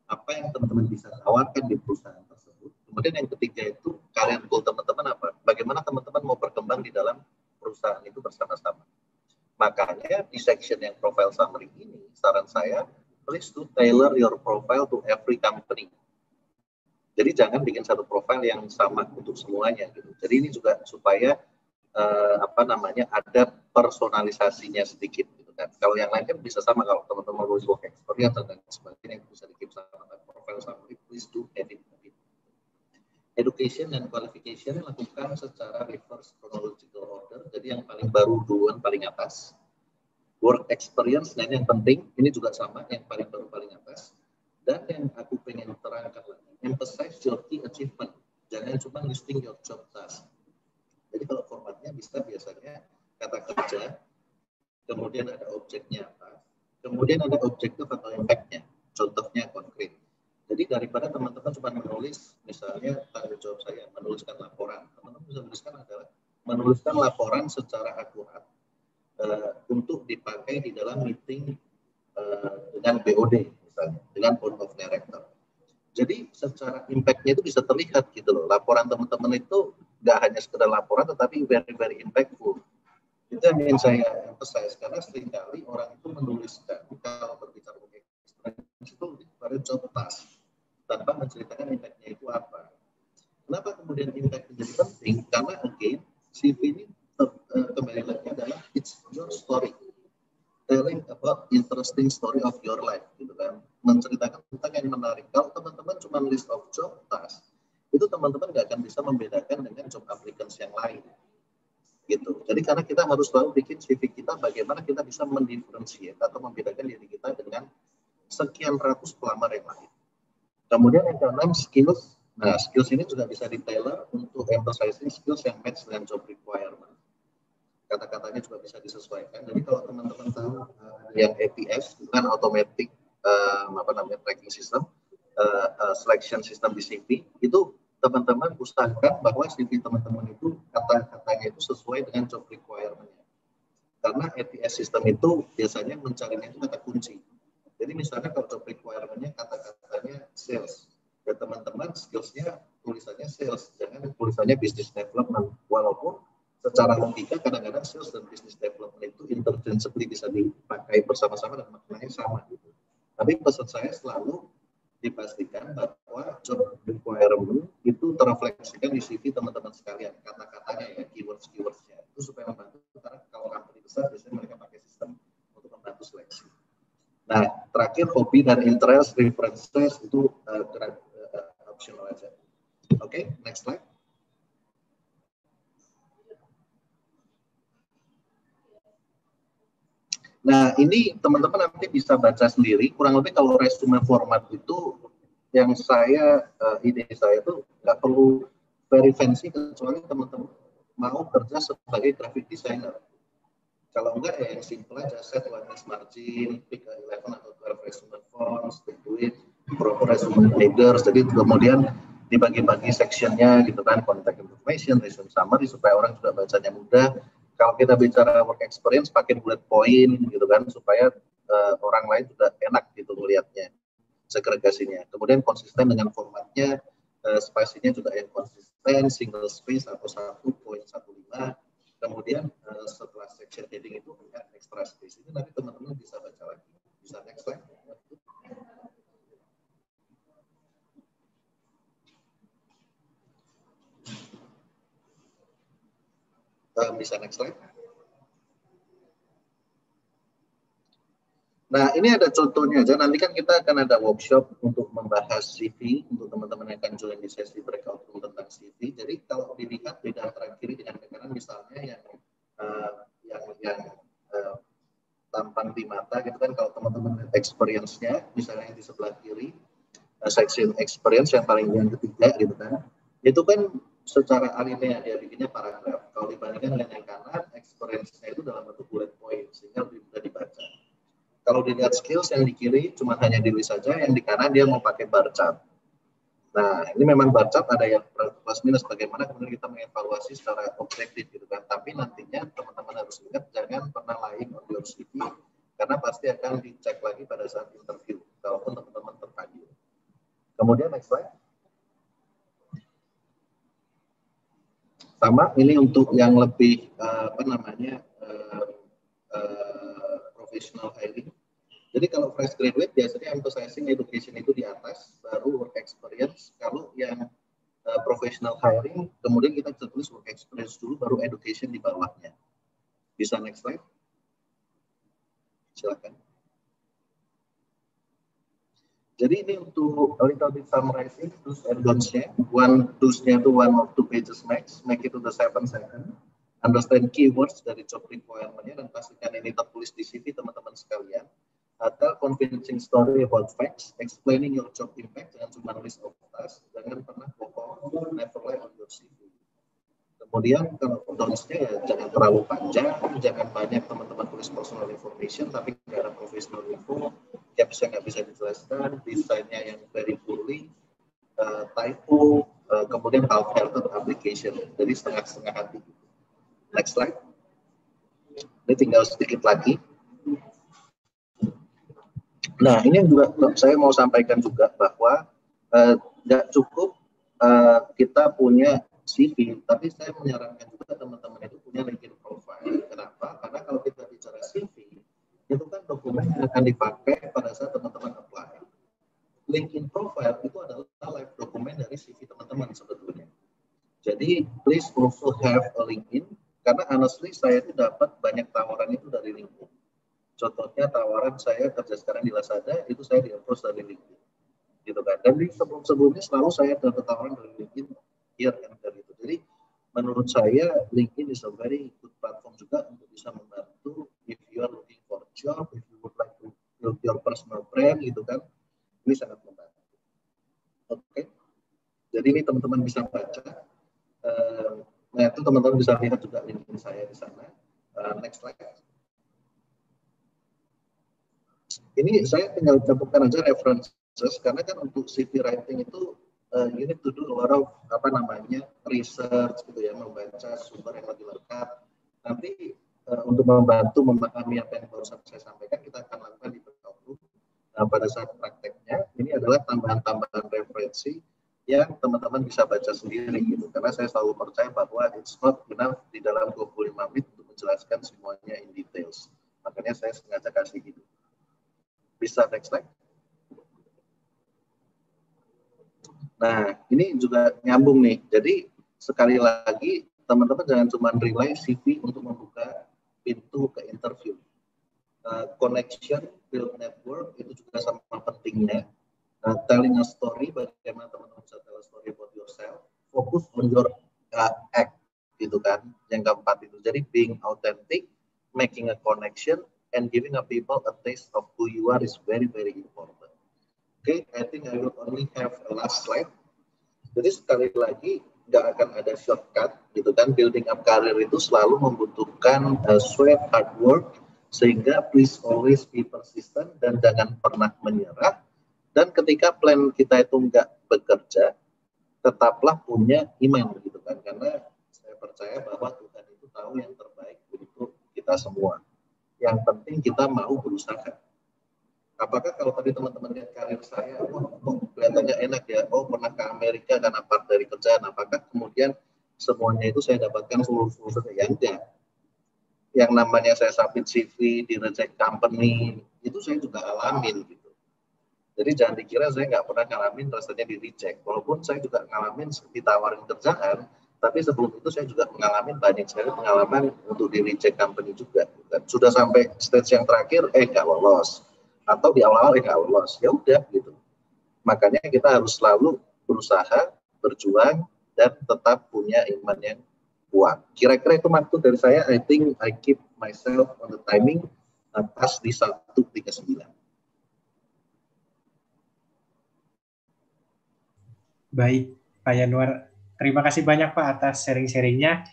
apa yang teman-teman bisa tawarkan di perusahaan tersebut. Kemudian yang ketiga itu kalian goal teman-teman apa? Bagaimana teman-teman mau berkembang di dalam perusahaan itu bersama-sama. Makanya di section yang profile summary ini, saran saya, please to tailor your profile to every company. Jadi jangan bikin satu profil yang sama untuk semuanya gitu. Jadi ini juga supaya ada personalisasinya sedikit gitu kan. Kalau yang lain kan bisa sama, kalau teman-teman lulus work experience dan sebagainya bisa dikip sama profil summary, please do edit. Education dan qualification lakukan secara reverse chronological order. Jadi yang paling baru duluan paling atas. Work experience, nah ini yang penting, ini juga sama, yang paling baru paling atas. Dan yang aku pengen terangkan lagi, emphasize your key achievement. Jangan cuma listing your job task. Jadi kalau formatnya bisa biasanya kata kerja, kemudian ada objeknya apa, kemudian ada objektif atau impact-nya, contohnya konkret. Jadi daripada teman-teman cuma menulis, misalnya tanggung jawab saya menuliskan laporan, teman-teman bisa menuliskan adalah menuliskan laporan secara akurat untuk dipakai di dalam meeting dengan BOD misalnya, dengan board of director. Jadi secara impact-nya itu bisa terlihat gitu loh. Laporan teman-teman itu nggak hanya sekedar laporan, tetapi very impactful. Itu yang ingin saya emphasize, karena seringkali orang itu menuliskan kalau berbicara work experience itu pada job task tanpa menceritakan impact-nya itu apa. Kenapa kemudian impact menjadi penting? Karena again, CV ini kembali lagi adalah it's your story. Telling about interesting story of your life, gitu kan, menceritakan tentang yang menarik. Kalau teman-teman cuma list of job task, itu teman-teman nggak akan bisa membedakan dengan job applicants yang lain, gitu. Jadi karena kita harus selalu bikin CV kita bagaimana kita bisa mendiferensiate atau membedakan diri kita dengan sekian ratus pelamar yang lain. Kemudian yang keenam, skills. Nah, skills ini juga bisa di-tailor untuk emphasizing skills yang match dengan job requirement. Kata-katanya juga bisa disesuaikan. Jadi kalau teman-teman tahu yang ATS itu kan automatic tracking system, selection system di CV, itu teman-teman usahakan bahwa CV teman-teman itu kata-katanya itu sesuai dengan job requirement-nya. Karena ATS system itu biasanya mencarinya itu kata kunci. Jadi misalnya kalau job requirement-nya kata-katanya sales, ya teman-teman skills-nya tulisannya sales, jangan tulisannya business development. Walaupun secara logika kadang-kadang sales dan business development itu interchangeably bisa dipakai bersama-sama dan maknanya sama gitu. Tapi pesan saya selalu dipastikan bahwa job requirement itu terrefleksikan di CV teman-teman sekalian, kata-katanya ya, keywords-nya itu supaya membantu, karena kalau company besar biasanya mereka pakai sistem untuk membantu seleksi. Nah, terakhir hobi dan interest references itu optional aja. Oke, next slide. Nah, ini teman-teman nanti bisa baca sendiri. Kurang lebih kalau resume format itu, yang ide saya tuh nggak perlu very fancy, kecuali teman-teman mau kerja sebagai graphic designer. Kalau enggak ya yang simple aja, set whiteness margin, pick 11 atau 12 resume fonts, tweet, proper resume headers. Jadi kemudian dibagi-bagi sectionnya gitu kan, contact information, resume summary, supaya orang juga bacanya mudah. Kalau kita bicara work experience pakai bullet point gitu kan, supaya orang lain juga enak gitu melihatnya, segregasinya. Kemudian konsisten dengan formatnya, spasinya juga yang konsisten, single space atau 1.15. Kemudian setelah section heading itu ada extra space. Ini nanti teman-teman bisa baca lagi. Bisa next slide. Bisa next slide. Nah, ini ada contohnya aja. Nanti kan kita akan ada workshop untuk membahas CV untuk teman-teman yang akan join di sesi breakout room tentang CV. Jadi kalau dilihat beda antara kiri dengan kanan, misalnya yang tampang di mata gitu kan, kalau teman-teman lihat experience-nya, misalnya yang di sebelah kiri, section experience yang paling yang ketiga gitu kan, itu kan secara alinea dia bikinnya paragraf. Kalau dibandingkan dengan yang kanan, experience-nya itu dalam bentuk bullet point sehingga lebih mudah dibaca. Kalau dilihat skills yang di kiri cuma hanya ditulis saja, yang di kanan dia mau pakai bar chart. Nah, ini memang bar chart ada yang plus minus, bagaimana kemudian kita mengevaluasi secara objektif gitu kan. Tapi nantinya teman-teman harus ingat jangan pernah lying on your CV, karena pasti akan dicek lagi pada saat interview kalaupun teman-teman terpanggil. Kemudian next slide. Sama, ini untuk yang lebih professional hiring. Jadi kalau fresh graduate biasanya emphasizing education itu di atas, baru work experience. Kalau yang professional hiring, kemudian kita tulis work experience dulu, baru education di bawahnya. Bisa next slide? Silakan. Jadi ini untuk a little bit summarizing do's and don'ts-nya. Do's-nya itu 1 or 2 pages max, make it to the 7 second. Understand keywords dari job requirement-nya dan pastikan ini tertulis di CV teman-teman sekalian. Atau convincing story about facts, explaining your job impact, jangan cuma list of tasks, jangan pernah bohong, never lie on your CV. Kemudian kalau don'ts-nya ya jangan terlalu panjang, jangan banyak teman-teman tulis personal information, tapi nggak ada professional info, caption nggak bisa dijelaskan, desainnya yang very poorly, typo, kemudian half-hearted application, jadi setengah-setengah hati. Next slide. Ini tinggal sedikit lagi. Nah, ini juga saya mau sampaikan juga bahwa nggak cukup kita punya CV, tapi saya menyarankan juga teman-teman itu punya LinkedIn profile. Kenapa? Karena kalau kita bicara CV, itu kan dokumen yang akan dipakai pada saat teman-teman apply. LinkedIn profile itu adalah live dokumen dari CV teman-teman sebetulnya. Jadi, please also have a LinkedIn, karena honestly saya itu dapat banyak tawaran itu dari LinkedIn. Contohnya tawaran saya kerja sekarang di Lazada, itu saya di-approach dari LinkedIn. Gitu kan. Dan di sebelum-sebelumnya selalu saya dapat tawaran dari LinkedIn, dari itu. Jadi menurut saya LinkedIn is a very good platform juga untuk bisa membantu if you are looking for a job, if you would like to build your personal brand gitu kan. Ini sangat membantu. Oke. Jadi ini teman-teman bisa baca. Nah itu teman-teman bisa lihat juga LinkedIn saya di sana. Next slide. Ini saya tinggal cantumkan aja references karena kan untuk CV writing itu you need to do a lot of research gitu ya, membaca sumber yang lebih lengkap. Nanti untuk membantu memahami apa yang barusan saya sampaikan, kita akan lakukan di breakout room. Pada saat prakteknya ini adalah tambahan-tambahan referensi yang teman-teman bisa baca sendiri gitu. Karena saya selalu percaya bahwa it's not enough di dalam 25 menit untuk menjelaskan semuanya in details. Makanya saya sengaja kasih gitu. Bisa next slide. Nah, ini juga nyambung nih. Jadi sekali lagi teman-teman jangan cuma rely CV untuk membuka pintu ke interview. Connection, build network itu juga sama pentingnya. Telling a story, bagaimana teman-teman bisa tell a story about yourself. Fokus on your act, gitu kan. Yang keempat itu. Jadi being authentic, making a connection, and giving a people a taste of who you are is very, very important. Okay, I think I will only have a last slide. Jadi sekali lagi, nggak akan ada shortcut, gitu kan. Building up career itu selalu membutuhkan sweat, hard work, sehingga please always be persistent dan jangan pernah menyerah. Dan ketika plan kita itu nggak bekerja, tetaplah punya iman, gitu kan. Karena saya percaya bahwa Tuhan itu tahu yang terbaik untuk kita semua. Yang penting kita mau berusaha. Apakah kalau tadi teman-teman lihat karir saya, kelihatannya enak ya, pernah ke Amerika karena part dari kerjaan, apakah kemudian semuanya itu saya dapatkan full ya enggak. Yang namanya saya submit CV di reject company, itu saya juga alamin gitu. Jadi jangan dikira saya nggak pernah ngalamin rasanya di reject. Walaupun saya juga ngalamin ditawarin kerjaan, tapi sebelum itu saya juga mengalami banyak sekali pengalaman untuk di reject company juga. Sudah sampai stage yang terakhir, nggak lolos. Atau di awal-awal nggak lolos. Ya udah gitu. Makanya kita harus selalu berusaha, berjuang, dan tetap punya iman yang kuat. Kira-kira itu maksud dari saya. I think I keep myself on the timing pas di 1:39. Baik, Pak Yanuar. Terima kasih banyak Pak atas sharing-sharingnya.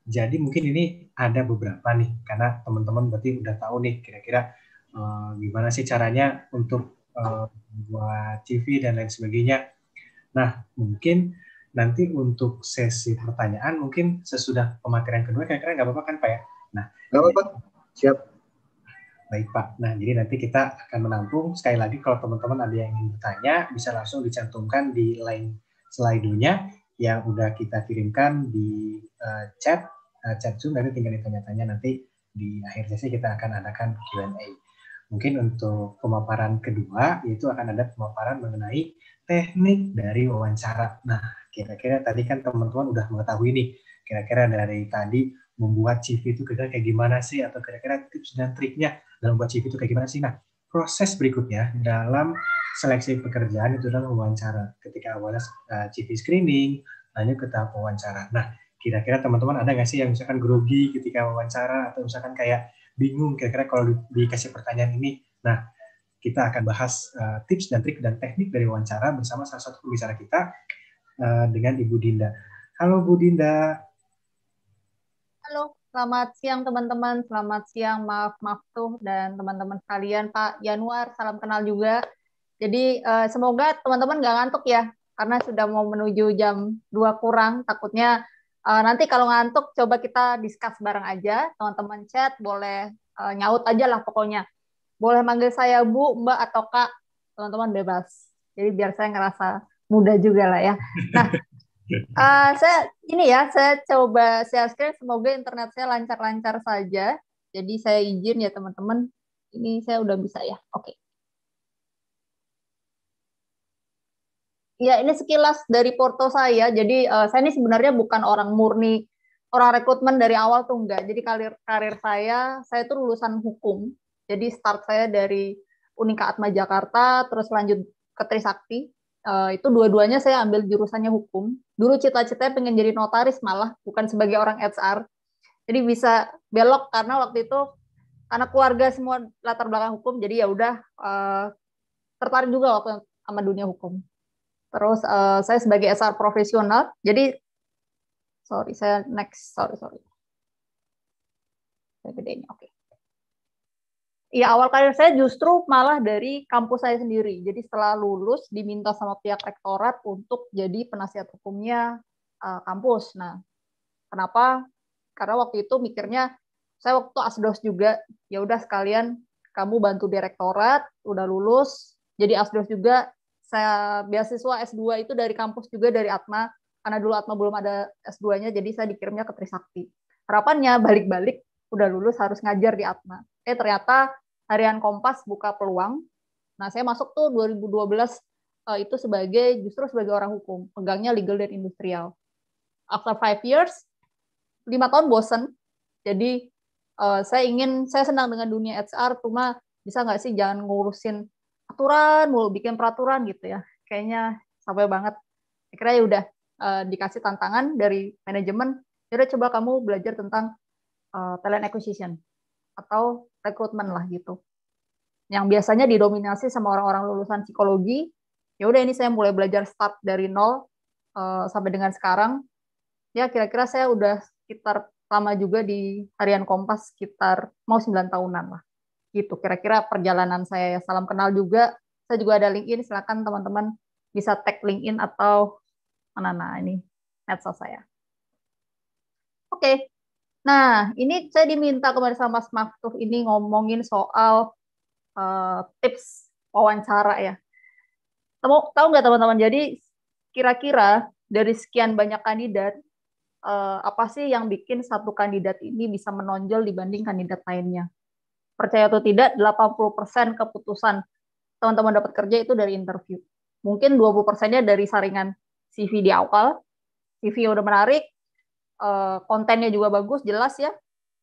Jadi mungkin ini ada beberapa nih, karena teman-teman berarti udah tahu nih kira-kira gimana sih caranya untuk buat CV dan lain sebagainya. Nah, mungkin nanti untuk sesi pertanyaan mungkin sesudah pematerian kedua kira-kira nggak apa-apa kan Pak ya? Nah, nggak apa-apa, siap. Baik Pak, nah jadi nanti kita akan menampung, sekali lagi kalau teman-teman ada yang ingin bertanya, bisa langsung dicantumkan di line slide-nya yang udah kita kirimkan di chat Zoom, nanti tinggal ditanya-tanya nanti di akhir sesi kita akan adakan Q&A. mungkin untuk pemaparan kedua itu akan ada pemaparan mengenai teknik dari wawancara. Nah, kira-kira tadi kan teman-teman udah mengetahui nih, kira-kira dari tadi membuat CV itu kira-kira kayak gimana sih, atau kira-kira tips dan triknya dalam membuat CV itu kayak gimana sih. Nah, proses berikutnya dalam seleksi pekerjaan itu adalah wawancara. Ketika awalnya CV screening, lanjut ke tahap wawancara. Nah, kira-kira teman-teman ada nggak sih yang misalkan grogi ketika wawancara, atau misalkan kayak bingung kira-kira kalau dikasih pertanyaan ini. Nah, kita akan bahas tips dan trik dan teknik dari wawancara bersama salah satu pembicara kita dengan Ibu Dinda. Halo Bu Dinda. Halo, selamat siang teman-teman. Selamat siang, maaf tuh dan teman-teman sekalian. Pak Januar, salam kenal juga. Jadi semoga teman-teman nggak ngantuk ya, karena sudah mau menuju jam 2 kurang. Takutnya nanti kalau ngantuk, coba kita discuss bareng aja. Teman-teman chat, boleh nyaut aja lah pokoknya. Boleh manggil saya Bu, Mbak, atau Kak. Teman-teman bebas. Jadi biar saya ngerasa muda juga lah ya. Nah, saya coba share screen. Semoga internet saya lancar-lancar saja. Jadi saya izin ya teman-teman. Ini saya udah bisa ya. Oke. Ya, ini sekilas dari porto saya. Jadi saya ini sebenarnya bukan orang murni, orang rekrutmen dari awal tuh enggak. Jadi karir saya tuh lulusan hukum. Jadi start saya dari Unika Atma Jakarta, terus lanjut ke Trisakti. Itu dua-duanya saya ambil jurusannya hukum. Dulu cita-citanya pengen jadi notaris malah, bukan sebagai orang HR. Jadi bisa belok karena waktu itu karena keluarga semua latar belakang hukum, jadi ya udah tertarik juga waktu sama dunia hukum. Terus saya sebagai SR profesional, jadi saya gedenya, oke. Ya, awal karir saya justru malah dari kampus saya sendiri. Jadi setelah lulus diminta sama pihak rektorat untuk jadi penasihat hukumnya kampus. Nah, kenapa? Karena waktu itu mikirnya saya waktu asdos juga, ya udah sekalian kamu bantu direktorat, udah lulus, jadi asdos juga. Saya beasiswa S2 itu dari kampus juga dari Atma, karena dulu Atma belum ada S2-nya, jadi saya dikirimnya ke Trisakti. Harapannya balik-balik udah lulus harus ngajar di Atma. Ternyata Harian Kompas buka peluang. Nah, saya masuk tuh 2012 itu justru sebagai orang hukum, pegangnya legal dan industrial. After 5 years, 5 tahun bosen. Jadi saya senang dengan dunia HR, cuma bisa nggak sih jangan ngurusin aturan, mau bikin peraturan gitu ya. Kayaknya sampai banget. Akhirnya ya udah dikasih tantangan dari manajemen, jadi coba kamu belajar tentang talent acquisition atau rekrutmen lah gitu. Yang biasanya didominasi sama orang-orang lulusan psikologi. Ya udah ini saya mulai belajar start dari nol sampai dengan sekarang. Ya kira-kira saya udah sekitar lama juga di Harian Kompas, sekitar mau 9 tahunan lah. Gitu kira-kira perjalanan saya. Salam kenal juga. Saya juga ada LinkedIn, silakan teman-teman bisa tag LinkedIn atau mana ini medsos saya. Oke. Nah, ini saya diminta kemarin sama Mas Maftuh ini ngomongin soal tips wawancara ya. Tahu nggak teman-teman? Jadi kira-kira dari sekian banyak kandidat, apa sih yang bikin satu kandidat ini bisa menonjol dibanding kandidat lainnya? Percaya atau tidak, 80% keputusan teman-teman dapat kerja itu dari interview. Mungkin 20%-nya dari saringan CV di awal. CV udah menarik, kontennya juga bagus, jelas ya.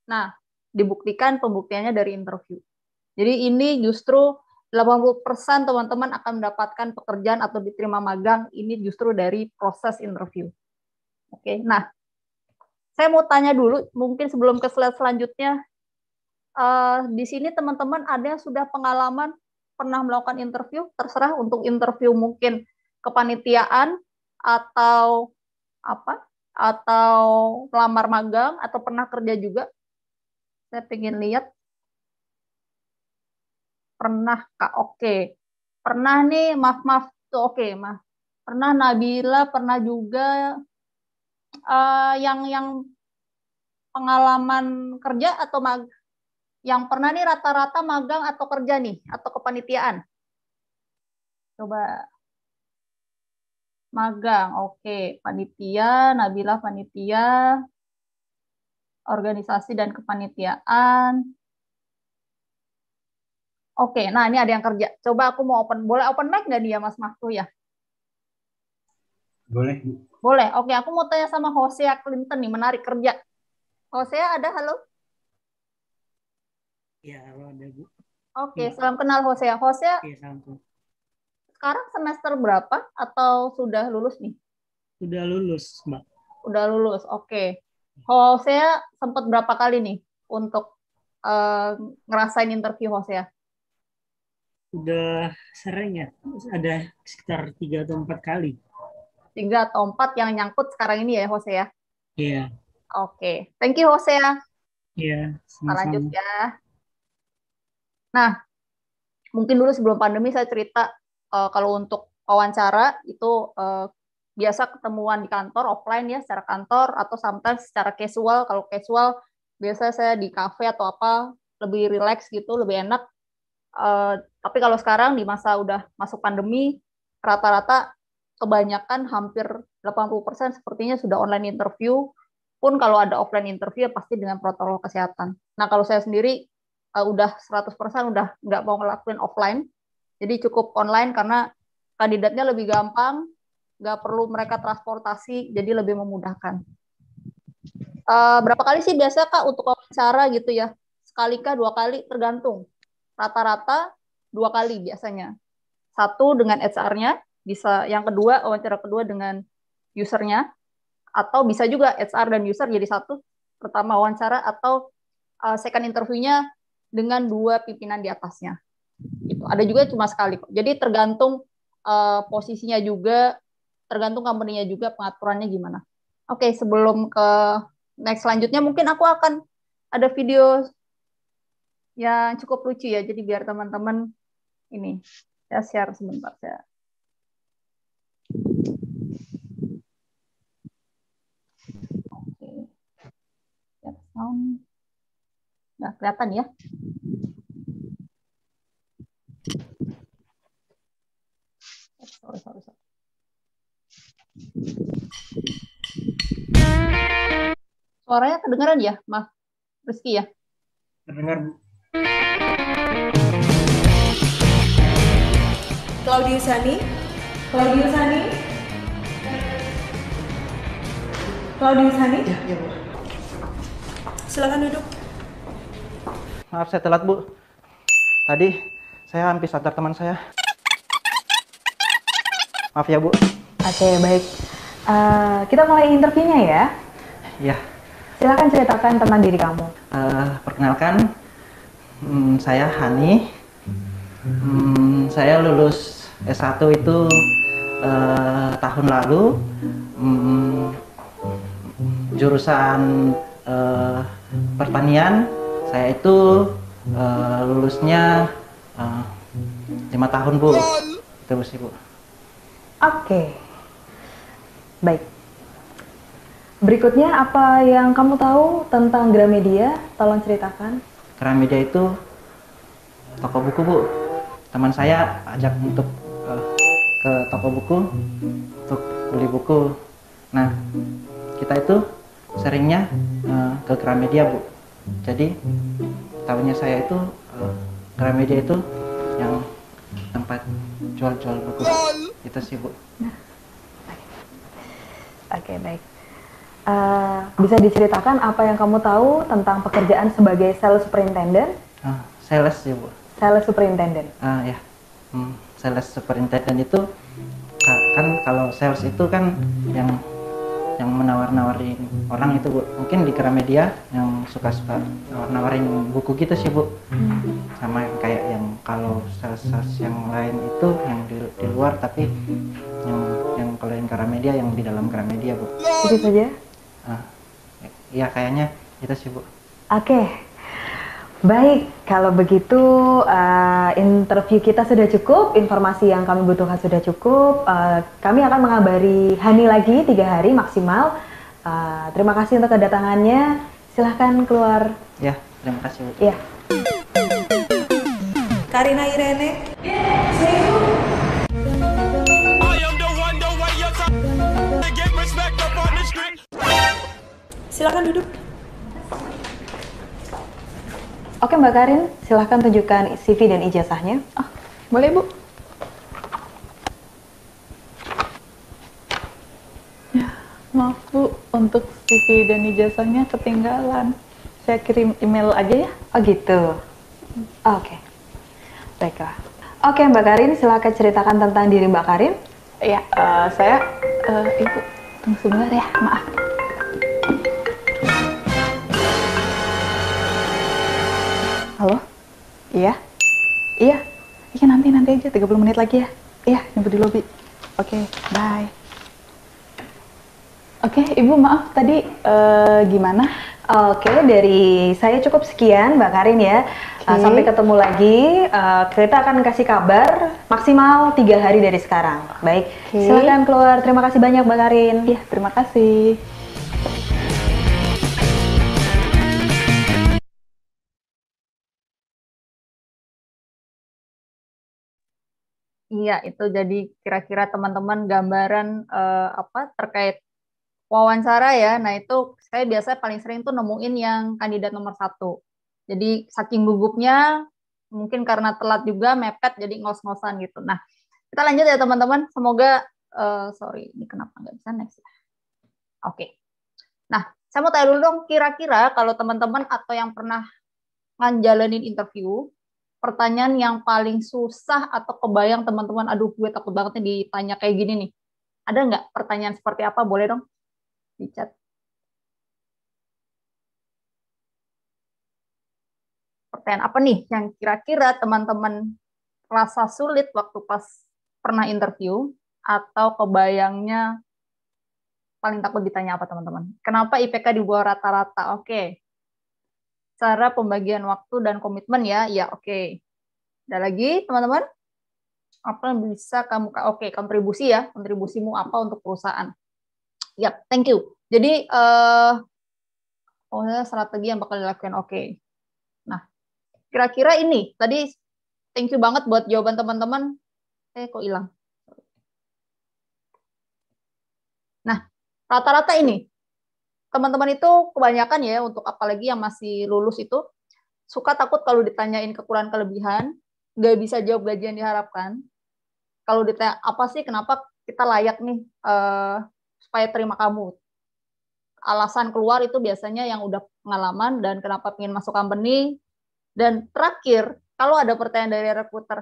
Nah, dibuktikan pembuktiannya dari interview. Jadi ini justru 80% teman-teman akan mendapatkan pekerjaan atau diterima magang, ini justru dari proses interview. Oke, nah, saya mau tanya dulu, mungkin sebelum ke slide selanjutnya, di sini teman-teman ada yang sudah pengalaman pernah melakukan interview, terserah untuk interview mungkin kepanitiaan atau atau pelamar magang atau pernah kerja juga. Saya pengen lihat. Pernah Kak, oke. Pernah nih, maaf tuh oke, maaf. Pernah Nabila, pernah juga yang pengalaman kerja atau yang pernah nih rata-rata magang atau kerja nih atau kepanitiaan. Coba magang, oke. Panitia, Nabila panitia, organisasi dan kepanitiaan. Oke, nah ini ada yang kerja. Coba aku mau boleh open mic nggak nih ya Mas Maftu ya? Boleh, Bu. Boleh. Oke, aku mau tanya sama Hosea Clinton nih, menarik kerja. Hosea ada, halo? Ya, halo ada Bu. Oke, salam kenal Hosea. Hosea, Iya, salam. sekarang semester berapa atau sudah lulus nih? Sudah lulus, Mbak. Udah lulus, oke. Hosea sempat berapa kali nih untuk ngerasain interview Hosea? Udah sering ya, ada sekitar 3 atau 4 kali. 3 atau 4 yang nyangkut sekarang ini ya Hosea? Iya. Oke, thank you Hosea. Iya, Kita lanjut sama-sama. ya. Nah, mungkin dulu sebelum pandemi saya cerita kalau untuk wawancara itu biasa ketemuan di kantor offline ya secara kantor atau sometimes secara casual. Kalau casual biasa saya di cafe atau apa lebih relax gitu, lebih enak. Tapi kalau sekarang di masa udah masuk pandemi, rata-rata kebanyakan hampir 80% sepertinya sudah online interview. Pun kalau ada offline interview pasti dengan protokol kesehatan. Nah, kalau saya sendiri udah 100% udah nggak mau ngelakuin offline. Jadi cukup online karena kandidatnya lebih gampang, nggak perlu mereka transportasi, jadi lebih memudahkan. Berapa kali sih biasa Kak untuk wawancara gitu ya? Sekali kah, 2 kali, tergantung. Rata-rata 2 kali biasanya. 1 dengan HR-nya, bisa yang kedua, wawancara kedua dengan usernya, atau bisa juga HR dan user jadi satu, pertama wawancara, atau second interview-nya dengan 2 pimpinan di atasnya. Gitu. Ada juga cuma sekali kok. Jadi tergantung posisinya juga, tergantung company-nya juga, pengaturannya gimana. Oke, sebelum ke next selanjutnya, mungkin aku akan ada video yang cukup lucu ya, jadi biar teman-teman ini, saya share sebentar. Oke, sound nggak kelihatan ya. Sorry. Suaranya kedengaran ya, Mas Rizky ya? Terdengar, Bu. Claudius Hani. Ya, Bu. Silakan duduk. Maaf saya telat, Bu. Tadi saya habis antar teman saya. Maaf ya, Bu. Oke, baik. Kita mulai interviewnya ya. Ya, Silakan ceritakan tentang diri kamu. perkenalkan, saya Hani. Saya lulus S1 itu tahun lalu. Jurusan pertanian. Saya itu lulusnya 5 tahun, Bu. Terus, Ibu. Oke. Baik. Berikutnya, apa yang kamu tahu tentang Gramedia? Tolong ceritakan. Gramedia itu toko buku, Bu. Teman saya ajak untuk ke toko buku untuk beli buku. Nah, kita itu seringnya ke Gramedia, Bu. Jadi tahunya saya itu Gramedia itu yang tempat jual-jual buku. Itu sih, Bu. Oke, baik. Bisa diceritakan apa yang kamu tahu tentang pekerjaan sebagai sales superintendent? Sales sih, Bu. Sales superintendent. Ya. Sales superintendent itu kan kalau sales itu kan yang menawar-nawarin orang itu, Bu. Mungkin di Gramedia yang suka-suka nawar-nawarin buku gitu sih, Bu. Sama kayak yang kalau sales yang lain itu yang di luar, tapi yang kalau yang Gramedia yang di dalam Gramedia, Bu. Itu saja? Iya, kayaknya itu sih, Bu. Oke. Baik, kalau begitu interview kita sudah cukup, informasi yang kami butuhkan sudah cukup. Kami akan mengabari Hani lagi 3 hari maksimal. Terima kasih untuk kedatangannya. Silahkan keluar. Ya, terima kasih, Bu. Ya. Karina Irene. Silakan duduk. Oke Mbak Karin, silahkan tunjukkan CV dan ijazahnya. Boleh Bu? Ya, maaf Bu, untuk CV dan ijazahnya ketinggalan. Saya kirim email aja ya. Oh gitu. Oke. Baiklah. Oke Mbak Karin, silahkan ceritakan tentang diri Mbak Karin. Iya, saya Ibu tunggu sebentar ya, maaf. Halo? Iya? Iya? Iya nanti aja, 30 menit lagi ya. Iya, nunggu di lobi. Oke, bye. Oke, Ibu maaf tadi gimana? Oke, dari saya cukup sekian Mbak Karin ya. Sampai ketemu lagi. Kita akan kasih kabar maksimal 3 hari dari sekarang. Baik, silakan keluar. Terima kasih banyak Mbak Karin. Iya, terima kasih. Iya, itu jadi kira-kira teman-teman gambaran terkait wawancara ya. Nah, itu saya biasanya paling sering tuh nemuin yang kandidat nomor 1. Jadi saking gugupnya, mungkin karena telat juga, mepet, jadi ngos-ngosan gitu. Nah, kita lanjut ya teman-teman. Semoga, sorry, ini kenapa nggak bisa next ya? Oke. Nah, saya mau tanya dulu dong, kira-kira kalau teman-teman atau yang pernah ngejalanin interview, pertanyaan yang paling susah atau kebayang teman-teman, aduh gue takut banget nih ditanya kayak gini nih. Ada nggak pertanyaan seperti apa? Boleh dong di chat. Pertanyaan apa nih yang kira-kira teman-teman rasa sulit waktu pas pernah interview atau kebayangnya paling takut ditanya apa teman-teman? Kenapa IPK di bawah rata-rata? Oke. Cara pembagian waktu dan komitmen ya, ya oke. Ada lagi teman-teman? Apa yang bisa kamu, oke, kontribusi ya, kontribusimu apa untuk perusahaan? Yap, thank you. Jadi, strategi yang bakal dilakukan, oke. Nah, kira-kira ini, tadi thank you banget buat jawaban teman-teman. Kok hilang? Nah, rata-rata ini, teman-teman itu kebanyakan ya, untuk apalagi yang masih lulus itu, suka takut kalau ditanyain kekurangan kelebihan, nggak bisa jawab gaji yang diharapkan. Kalau ditanya, apa sih kenapa kita layak nih supaya terima kamu? Alasan keluar itu biasanya yang udah pengalaman dan kenapa pengen masuk company. Dan terakhir, kalau ada pertanyaan dari recruiter,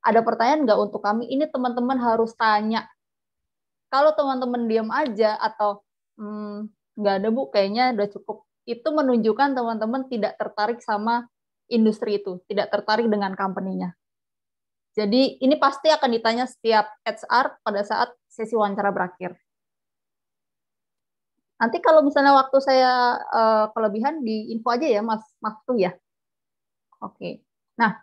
ada pertanyaan nggak untuk kami? Ini teman-teman harus tanya. Kalau teman-teman diam aja atau nggak ada Bu, kayaknya udah cukup. Itu menunjukkan teman-teman tidak tertarik sama industri itu, tidak tertarik dengan company-nya. Jadi ini pasti akan ditanya setiap HR pada saat sesi wawancara berakhir. Nanti kalau misalnya waktu saya kelebihan di info aja ya Mas tuh ya. Oke. Nah,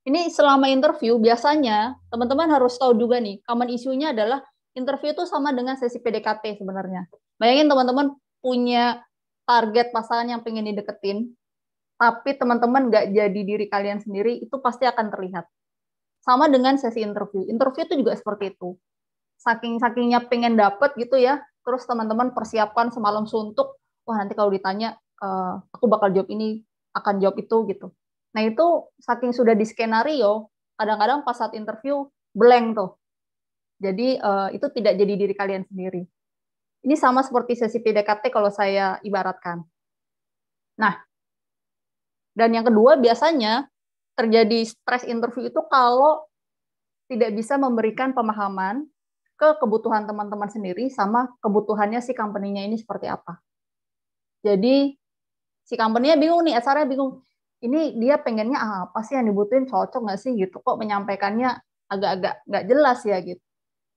ini selama interview biasanya teman-teman harus tahu juga nih, common issue-nya adalah interview itu sama dengan sesi PDKT sebenarnya. Bayangin teman-teman punya target pasangan yang pengen dideketin, tapi teman-teman nggak jadi diri kalian sendiri, itu pasti akan terlihat. Sama dengan sesi interview. Interview itu juga seperti itu. Saking-sakingnya pengen dapet gitu ya, terus teman-teman persiapkan semalam suntuk, wah nanti kalau ditanya, aku bakal jawab ini, akan jawab itu gitu. Nah itu saking sudah di skenario, kadang-kadang pas saat interview blank tuh. Jadi itu tidak jadi diri kalian sendiri. Ini sama seperti sesi PDKT kalau saya ibaratkan. Nah, dan yang kedua biasanya terjadi stres interview itu kalau tidak bisa memberikan pemahaman ke kebutuhan teman-teman sendiri sama kebutuhannya si company-nya ini seperti apa. Jadi si company-nya bingung nih, HR-nya bingung. Ini dia pengennya apa sih yang dibutuhin, cocok nggak sih gitu. Kok menyampaikannya agak-agak nggak jelas ya gitu.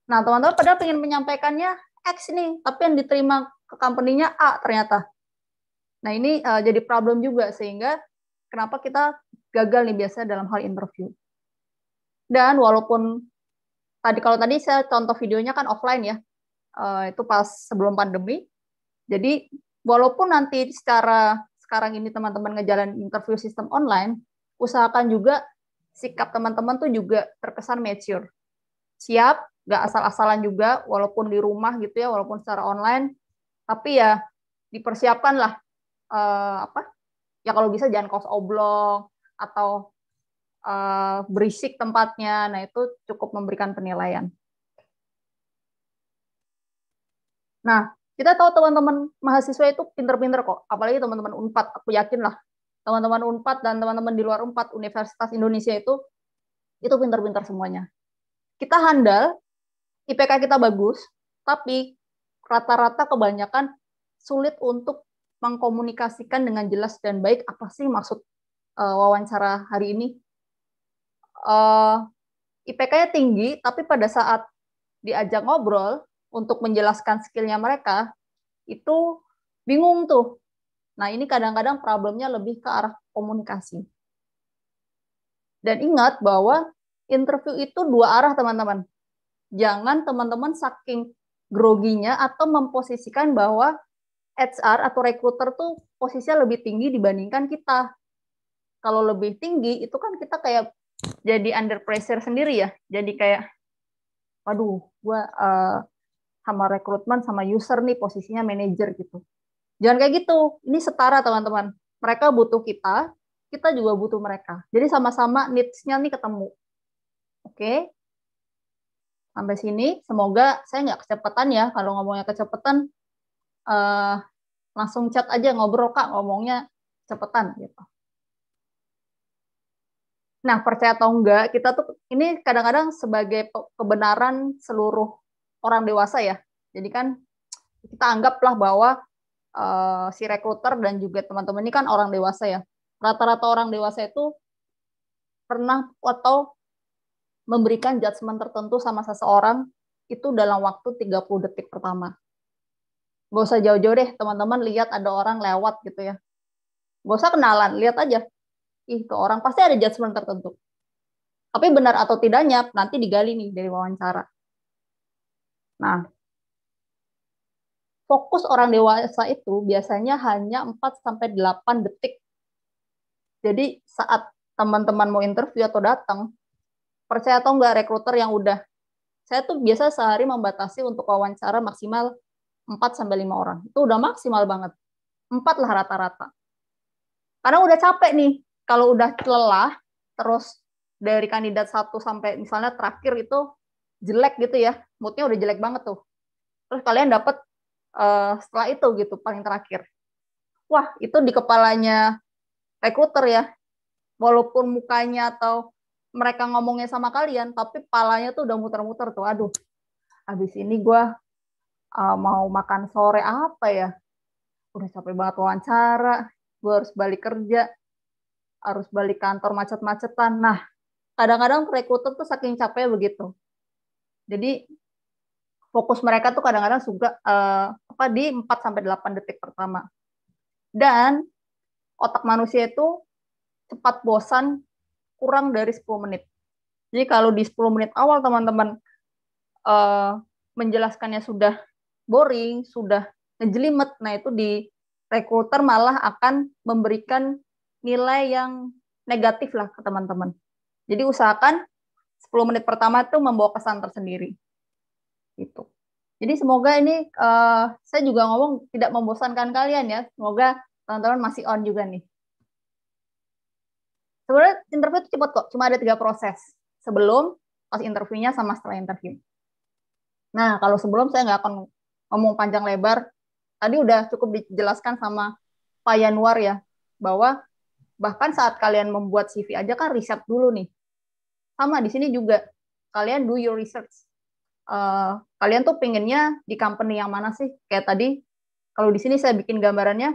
Nah teman-teman padahal pengen menyampaikannya X nih, tapi yang diterima ke company-nya A ternyata. Nah ini jadi problem juga sehingga kenapa kita gagal nih biasanya dalam hal interview. Dan walaupun kalau tadi saya contoh videonya kan offline ya, itu pas sebelum pandemi. Jadi walaupun nanti sekarang ini teman-teman ngejalan interview sistem online, usahakan juga sikap teman-teman tuh juga terkesan mature. Siap, nggak asal-asalan juga, walaupun di rumah gitu ya, walaupun secara online, tapi ya dipersiapkan lah Ya kalau bisa jangan kos oblong atau berisik tempatnya. Nah, itu cukup memberikan penilaian. Nah, kita tahu teman-teman mahasiswa itu pinter-pinter kok, apalagi teman-teman Unpad. Aku yakin lah, teman-teman Unpad dan teman-teman di luar Unpad, Universitas Indonesia itu pinter-pinter semuanya. Kita handal, IPK kita bagus, tapi rata-rata kebanyakan sulit untuk mengkomunikasikan dengan jelas dan baik apa sih maksud wawancara hari ini. IPK-nya tinggi, tapi pada saat diajak ngobrol untuk menjelaskan skill-nya mereka, itu bingung tuh. Nah, ini kadang-kadang problemnya lebih ke arah komunikasi. Dan ingat bahwa interview itu dua arah, teman-teman. Jangan teman-teman saking groginya atau memposisikan bahwa HR atau recruiter tuh posisinya lebih tinggi dibandingkan kita. Kalau lebih tinggi, itu kan kita kayak jadi under pressure sendiri ya. Jadi kayak, waduh, gue sama rekrutmen, sama user nih, posisinya manajer gitu. Jangan kayak gitu. Ini setara, teman-teman. Mereka butuh kita juga butuh mereka. Jadi sama-sama needs-nya nih ketemu. Oke? Sampai sini, semoga saya nggak kecepatan ya. Kalau ngomongnya kecepatan, langsung chat aja, ngobrol, Kak, ngomongnya cepetan gitu. Nah, percaya atau enggak, kita tuh ini kadang-kadang sebagai kebenaran seluruh orang dewasa ya. Jadi kan kita anggaplah bahwa si rekruter dan juga teman-teman ini kan orang dewasa ya. Rata-rata orang dewasa itu pernah atau memberikan judgement tertentu sama seseorang itu dalam waktu 30 detik pertama. Gak usah jauh-jauh deh, teman-teman lihat ada orang lewat gitu ya. Gak usah kenalan, lihat aja. Itu orang pasti ada judgement tertentu. Tapi benar atau tidaknya nanti digali nih dari wawancara. Nah, fokus orang dewasa itu biasanya hanya 4-8 detik. Jadi saat teman-teman mau interview atau datang, percaya atau enggak rekruter yang udah, saya tuh biasa sehari membatasi untuk wawancara maksimal 4-5 orang. Itu udah maksimal banget. 4 lah rata-rata. Karena udah capek nih, kalau udah lelah, terus dari kandidat 1 sampai misalnya terakhir itu jelek gitu ya, moodnya udah jelek banget tuh. Terus kalian dapat setelah itu gitu, paling terakhir. Wah, itu di kepalanya rekruter ya. Walaupun mukanya atau mereka ngomongnya sama kalian, tapi palanya tuh udah muter-muter tuh. Aduh, habis ini gue mau makan sore apa ya? Udah capek banget wawancara, gue harus balik kerja, harus balik kantor macet-macetan. Nah, kadang-kadang rekruter tuh saking capek begitu. Jadi fokus mereka tuh kadang-kadang juga di 4-8 detik pertama. Dan otak manusia itu cepat bosan kurang dari 10 menit. Jadi kalau di 10 menit awal teman-teman menjelaskannya sudah boring, sudah ngejelimet, nah itu di rekruter malah akan memberikan nilai yang negatif lah ke teman-teman. Jadi usahakan 10 menit pertama itu membawa kesan tersendiri. Gitu. Jadi semoga ini saya juga ngomong tidak membosankan kalian ya. Semoga teman-teman masih on juga nih. Sebenarnya interview itu cepat kok. Cuma ada 3 proses. Sebelum, pas interviewnya, sama setelah interview. Nah, kalau sebelum saya nggak akan ngomong panjang lebar. Tadi udah cukup dijelaskan sama Pak Yanuar ya. Bahwa bahkan saat kalian membuat CV aja kan riset dulu nih. Sama di sini juga. Kalian do your research. Kalian tuh pengennya di company yang mana sih? Kayak tadi, kalau di sini saya bikin gambarannya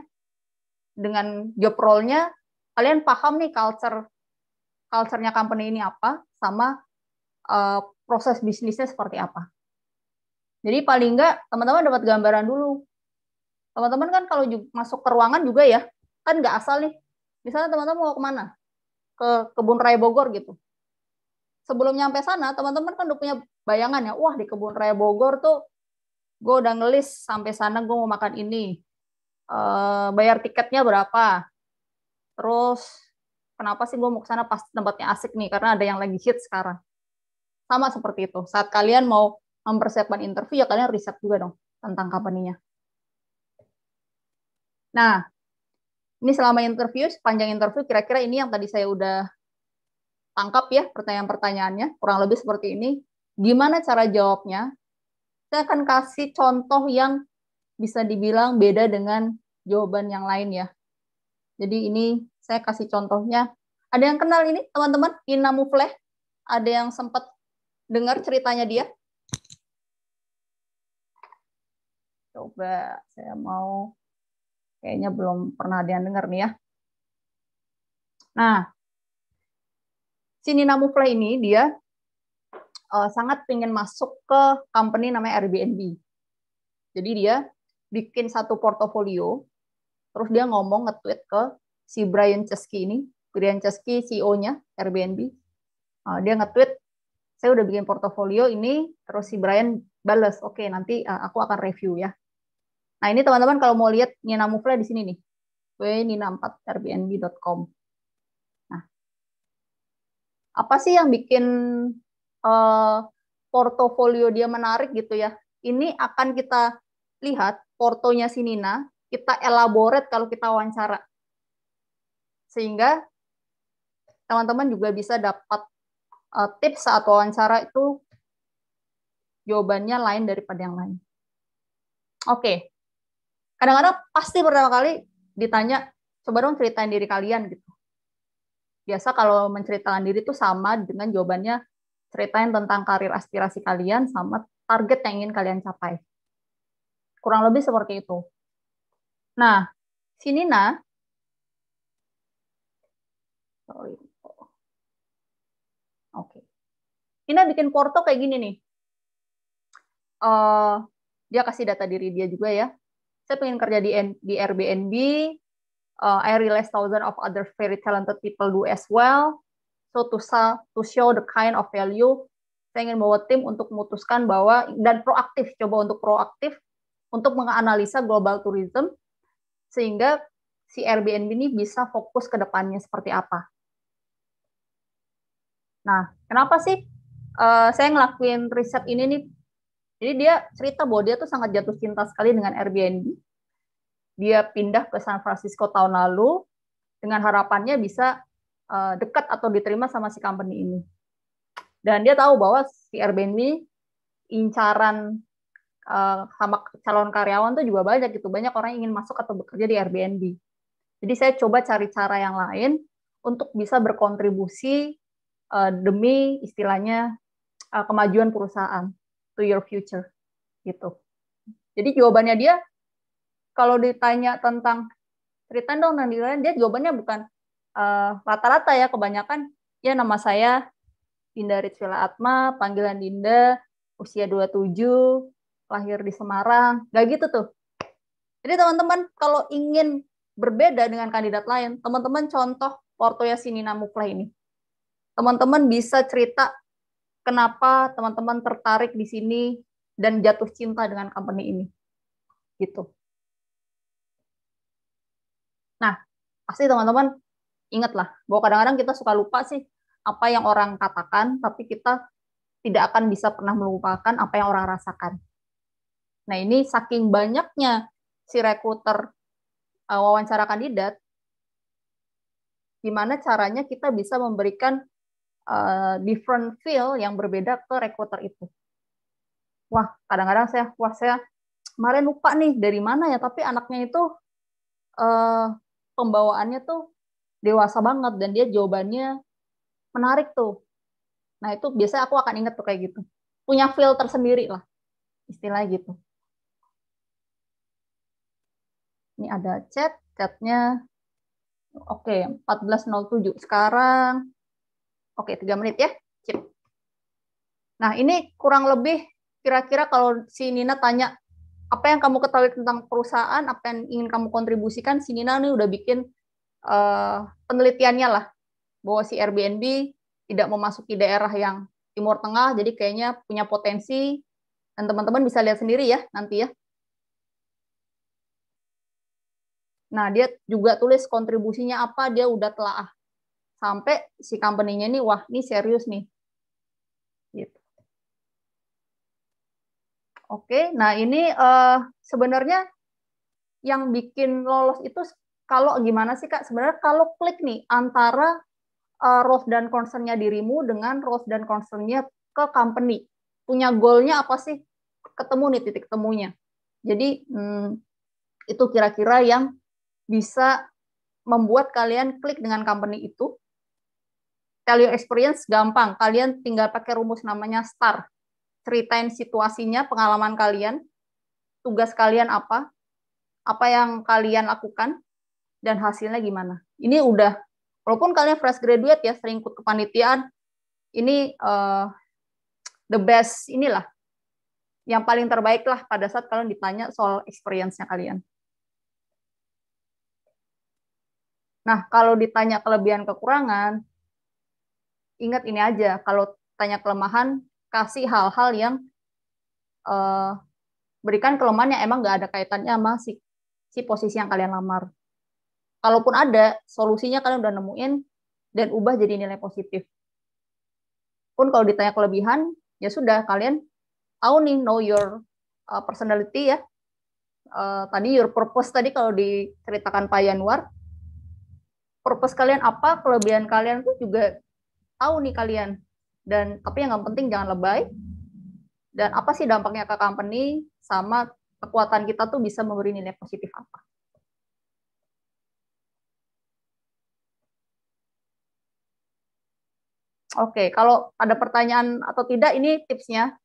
dengan job role-nya, kalian paham nih culture-nya company ini apa, sama proses bisnisnya seperti apa. Jadi paling nggak teman-teman dapat gambaran dulu. Teman-teman kan kalau masuk ke ruangan juga ya, kan nggak asal nih. Misalnya teman-teman mau kemana? Ke Kebun Raya Bogor gitu. Sebelum nyampe sana, teman-teman kan udah punya bayangan ya, wah di Kebun Raya Bogor tuh gue udah ngelis sampai sana gue mau makan ini, bayar tiketnya berapa, terus kenapa sih gue mau ke sana pas tempatnya asik nih, karena ada yang lagi hit sekarang. Sama seperti itu, saat kalian mau mempersiapkan interview ya kalian riset juga dong tentang company-nya. Nah, Ini selama interview, sepanjang interview, kira-kira ini yang tadi saya udah tangkap ya pertanyaan-pertanyaannya, kurang lebih seperti ini. Gimana cara jawabnya? Saya akan kasih contoh yang bisa dibilang beda dengan jawaban yang lain ya. Jadi ini saya kasih contohnya. Ada yang kenal ini teman-teman? Nina Mufleh? Ada yang sempat dengar ceritanya dia? Coba saya mau, kayaknya belum pernah ada yang dengar nih ya. Nah, si Nina Mufleh ini dia sangat ingin masuk ke company namanya Airbnb. Jadi dia bikin satu portofolio, terus dia ngomong nge-tweet ke si Brian Chesky ini. Brian Chesky CEO-nya Airbnb. Dia nge-tweet, saya udah bikin portofolio ini, terus si Brian balas, oke, nanti aku akan review ya. Nah ini teman-teman kalau mau lihat Nina Mufleh di sini nih, nina4airbnb.com. Nah, apa sih yang bikin portofolio dia menarik gitu ya? Ini akan kita lihat portonya si Nina, kita elaborate kalau kita wawancara. Sehingga teman-teman juga bisa dapat tips saat wawancara itu jawabannya lain daripada yang lain. Oke. Kadang-kadang pasti pertama kali ditanya, coba dong ceritain diri kalian gitu. Biasa kalau menceritakan diri itu sama dengan jawabannya ceritain tentang karir aspirasi kalian sama target yang ingin kalian capai. Kurang lebih seperti itu. Nah, si Nina, Nina bikin porto kayak gini nih. Dia kasih data diri dia juga ya. Saya pengen kerja di Airbnb. I realize thousands of other very talented people do as well. So to show the kind of value, saya ingin bawa tim untuk memutuskan bahwa, dan proaktif, coba untuk proaktif, untuk menganalisa global tourism, sehingga si Airbnb ini bisa fokus ke depannya seperti apa. Nah, kenapa sih saya ngelakuin riset ini nih? Jadi dia cerita bahwa dia tuh sangat jatuh cinta sekali dengan Airbnb. Dia pindah ke San Francisco tahun lalu dengan harapannya bisa dekat atau diterima sama si company ini. Dan dia tahu bahwa si Airbnb incaran sama calon karyawan tuh juga banyak gitu. Banyak orang yang ingin masuk atau bekerja di Airbnb. Jadi saya coba cari cara yang lain untuk bisa berkontribusi demi istilahnya kemajuan perusahaan, to your future gitu. Jadi jawabannya dia kalau ditanya tentang cerita dong dan lain, dia jawabannya bukan rata-rata ya, kebanyakan ya nama saya Dinda Ritsvila Atma, panggilan Dinda, usia 27, lahir di Semarang, nggak gitu tuh. Jadi teman-teman kalau ingin berbeda dengan kandidat lain, teman-teman contoh portonya si Nina Mufleh ini. Teman-teman bisa cerita kenapa teman-teman tertarik di sini dan jatuh cinta dengan company ini. Gitu. Nah, pasti teman-teman ingatlah bahwa kadang-kadang kita suka lupa sih apa yang orang katakan, tapi kita tidak akan bisa pernah melupakan apa yang orang rasakan. Nah, ini saking banyaknya si rekruter wawancara kandidat, gimana caranya kita bisa memberikan different feel yang berbeda ke rekruter itu. Wah, kadang-kadang saya kemarin lupa nih dari mana ya, tapi anaknya itu pembawaannya tuh dewasa banget dan dia jawabannya menarik tuh. Nah, itu biasanya aku akan ingat tuh kayak gitu. Punya feel tersendiri lah, istilahnya gitu. Ini ada chatnya. Oke, 14.07. Sekarang, oke, 3 menit ya. Cip. Nah, ini kurang lebih kira-kira kalau si Nina tanya, apa yang kamu ketahui tentang perusahaan, apa yang ingin kamu kontribusikan, si Nina ini udah bikin penelitiannya lah, bahwa si Airbnb tidak memasuki daerah yang Timur Tengah, jadi kayaknya punya potensi, dan teman-teman bisa lihat sendiri ya, nanti ya. Nah, dia juga tulis kontribusinya apa, dia udah telaah. Sampai si company-nya ini, wah, ini serius nih. Gitu. Oke, nah ini sebenarnya yang bikin lolos itu kalau gimana sih Kak, sebenarnya kalau klik nih antara roles dan concern-nya dirimu dengan roles dan concern-nya ke company. Punya goal-nya apa sih? Ketemu nih titik temunya. Jadi itu kira-kira yang bisa membuat kalian klik dengan company itu. Tell your experience gampang. Kalian tinggal pakai rumus namanya STAR. Ceritain situasinya, pengalaman kalian, tugas kalian apa yang kalian lakukan, dan hasilnya gimana. Ini udah, walaupun kalian fresh graduate ya, sering ikut kepanitiaan, ini the best, inilah, yang paling terbaik lah pada saat kalian ditanya soal experience-nya kalian. Nah, kalau ditanya kelebihan kekurangan, ingat ini aja, kalau tanya kelemahan, kasih hal-hal yang berikan kelemahan yang emang nggak ada kaitannya sama si posisi yang kalian lamar. Kalaupun ada, solusinya kalian udah nemuin dan ubah jadi nilai positif. Pun kalau ditanya kelebihan, ya sudah, kalian tahu nih, know your personality ya. Tadi your purpose tadi kalau diceritakan Pak Yanuar, purpose kalian apa, kelebihan kalian tuh juga tahu nih kalian. Dan tapi yang penting jangan lebay. Dan apa sih dampaknya ke company, sama kekuatan kita tuh bisa memberi nilai positif apa. Oke, kalau ada pertanyaan atau tidak, ini tipsnya.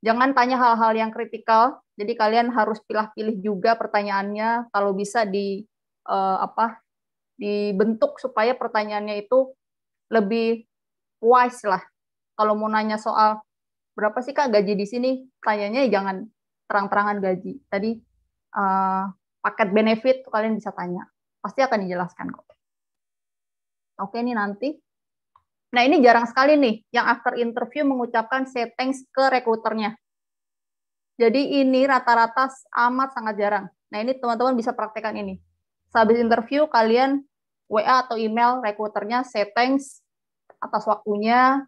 Jangan tanya hal-hal yang kritikal. Jadi kalian harus pilih-pilih juga pertanyaannya. Kalau bisa dibentuk supaya pertanyaannya itu lebih wise lah. Kalau mau nanya soal berapa sih Kak gaji di sini, tanyanya jangan terang-terangan gaji. Tadi paket benefit kalian bisa tanya. Pasti akan dijelaskan kok. Oke, ini nanti. Nah, ini jarang sekali nih yang after interview mengucapkan say thanks ke rekruternya. Jadi ini rata-rata amat sangat jarang. Nah, ini teman-teman bisa praktekkan ini. Sehabis interview, kalian WA atau email rekruternya say thanks atas waktunya.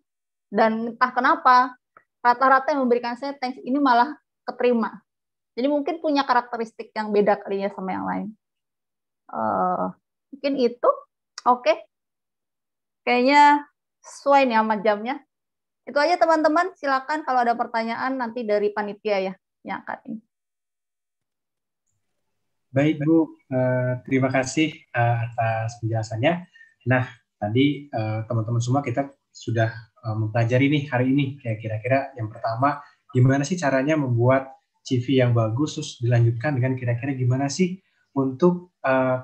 Dan entah kenapa, rata-rata yang memberikan say thanks ini malah keterima. Jadi mungkin punya karakteristik yang beda kalinya sama yang lain. Mungkin itu. Oke. Kayaknya sesuai nih sama jamnya. Itu aja teman-teman, silakan kalau ada pertanyaan nanti dari panitia ya yang akan ini. Baik Bu, terima kasih atas penjelasannya. Nah, tadi teman-teman semua kita sudah mempelajari nih hari ini, kayak kira-kira yang pertama, gimana sih caranya membuat CV yang bagus, terus dilanjutkan dengan kira-kira gimana sih untuk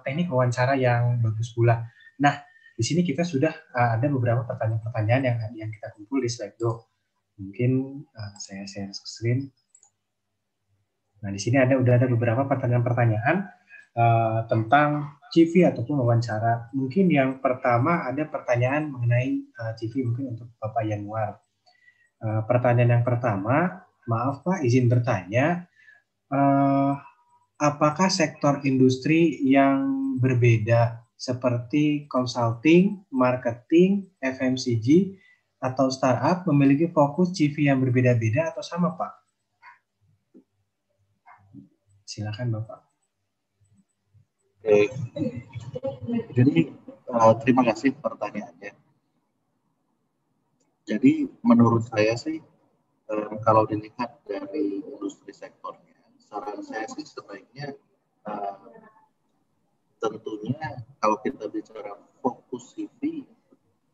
teknik wawancara yang bagus pula. Nah, di sini kita sudah ada beberapa pertanyaan-pertanyaan yang kita kumpul di Slido. Mungkin saya share screen. Nah, di sini udah ada beberapa pertanyaan-pertanyaan tentang CV ataupun wawancara. Mungkin yang pertama ada pertanyaan mengenai CV mungkin untuk Bapak Yanuar. Pertanyaan yang pertama, maaf Pak, izin bertanya, apakah sektor industri yang berbeda seperti consulting, marketing, FMCG, atau startup memiliki fokus CV yang berbeda-beda atau sama Pak? Silakan Bapak. Oke. Jadi terima kasih pertanyaannya. Jadi menurut saya sih kalau dilihat dari industri sektornya, saran saya sih sebaiknya tentunya kalau kita bicara fokus CV,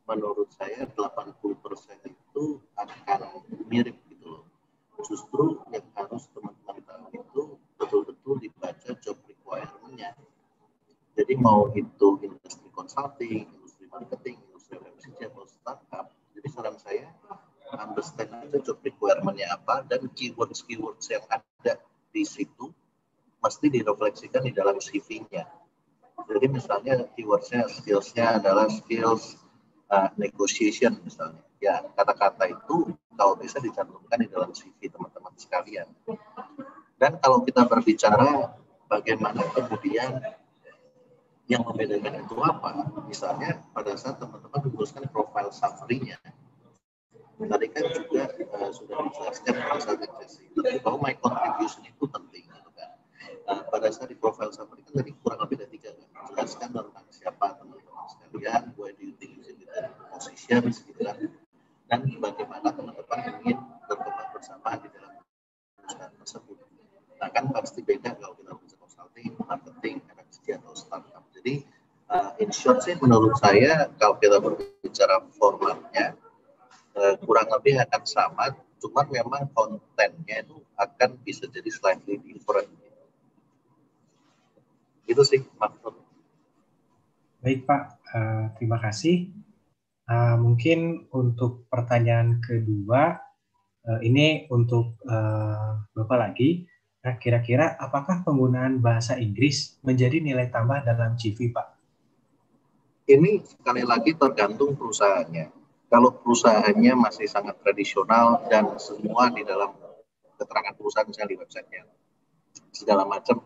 menurut saya 80% itu akan mirip gitu loh. Justru yang harus teman-teman tahu itu betul-betul dibaca job requirement-nya. Jadi mau itu industri consulting, industri marketing, industri FMCG atau startup, jadi saran saya understand aja job requirement-nya apa dan keywords yang ada di situ mesti direfleksikan di dalam CV-nya. Jadi misalnya keyword-nya, skills-nya adalah skills negotiation misalnya. Ya, kata-kata itu kalau bisa dicantumkan di dalam CV teman-teman sekalian. Dan kalau kita berbicara bagaimana kemudian yang membedakan itu apa? Misalnya pada saat teman-teman menuliskan profile summary-nya. Tadi kan juga sudah dijelaskan pada saat sesi bahwa my contribution itu penting. Gitu kan. Pada saat di profile summary kan tadi kurang lebih ada 3 kan. menjelaskan tentang siapa teman-teman sekalian, why do you think you should be in positions gitu kan, dan bagaimana teman-teman ingin berkembang bersama di dalam perusahaan tersebut. Nah kan pasti beda kalau kita bicara consulting, marketing, MNC atau startup. Jadi in short sih menurut saya kalau kita berbicara formatnya kurang lebih akan sama, cuman memang kontennya itu akan bisa jadi slightly different. Itu sih maksud. Baik Pak, terima kasih. Mungkin untuk pertanyaan kedua, ini untuk Bapak lagi. Nah, kira-kira apakah penggunaan bahasa Inggris menjadi nilai tambah dalam CV, Pak? Ini sekali lagi tergantung perusahaannya. Kalau perusahaannya masih sangat tradisional dan semua di dalam keterangan perusahaan, misalnya di websitenya, segala macam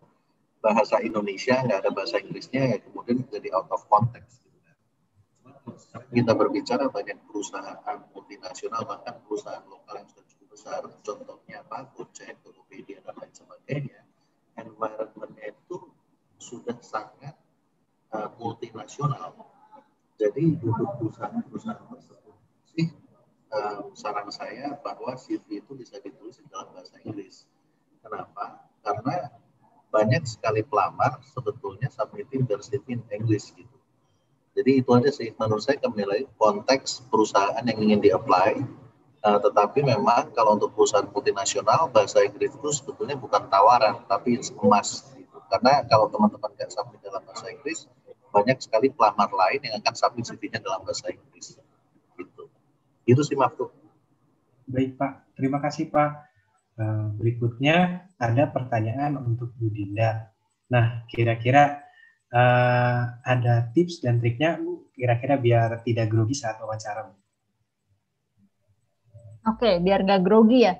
bahasa Indonesia, nggak ada bahasa Inggrisnya, ya kemudian jadi out of context. Kita berbicara banyak perusahaan multinasional, bahkan perusahaan lokal yang sudah cukup besar, contohnya apa, Gojek, Tokopedia, dan lain sebagainya, environment-nya itu sudah sangat multinasional. Jadi untuk perusahaan-perusahaan tersebut sih saran saya bahwa CV itu bisa ditulis dalam bahasa Inggris. Kenapa? Karena banyak sekali pelamar sebetulnya submitting their CV in English gitu. Jadi itu aja sih menurut saya kembali lagi konteks perusahaan yang ingin di-apply. Tetapi memang kalau untuk perusahaan multinasional bahasa Inggris itu sebetulnya bukan tawaran tapi emas gitu. Karena kalau teman-teman nggak submit dalam bahasa Inggris, banyak sekali pelamar lain yang akan submit CV-nya dalam bahasa Inggris. Gitu. Itu sih Mahfud. Baik Pak, terima kasih Pak. Berikutnya ada pertanyaan untuk Bu Dinda. Nah, kira-kira ada tips dan triknya kira-kira biar tidak grogi saat wawancara? Oke, biar nggak grogi ya.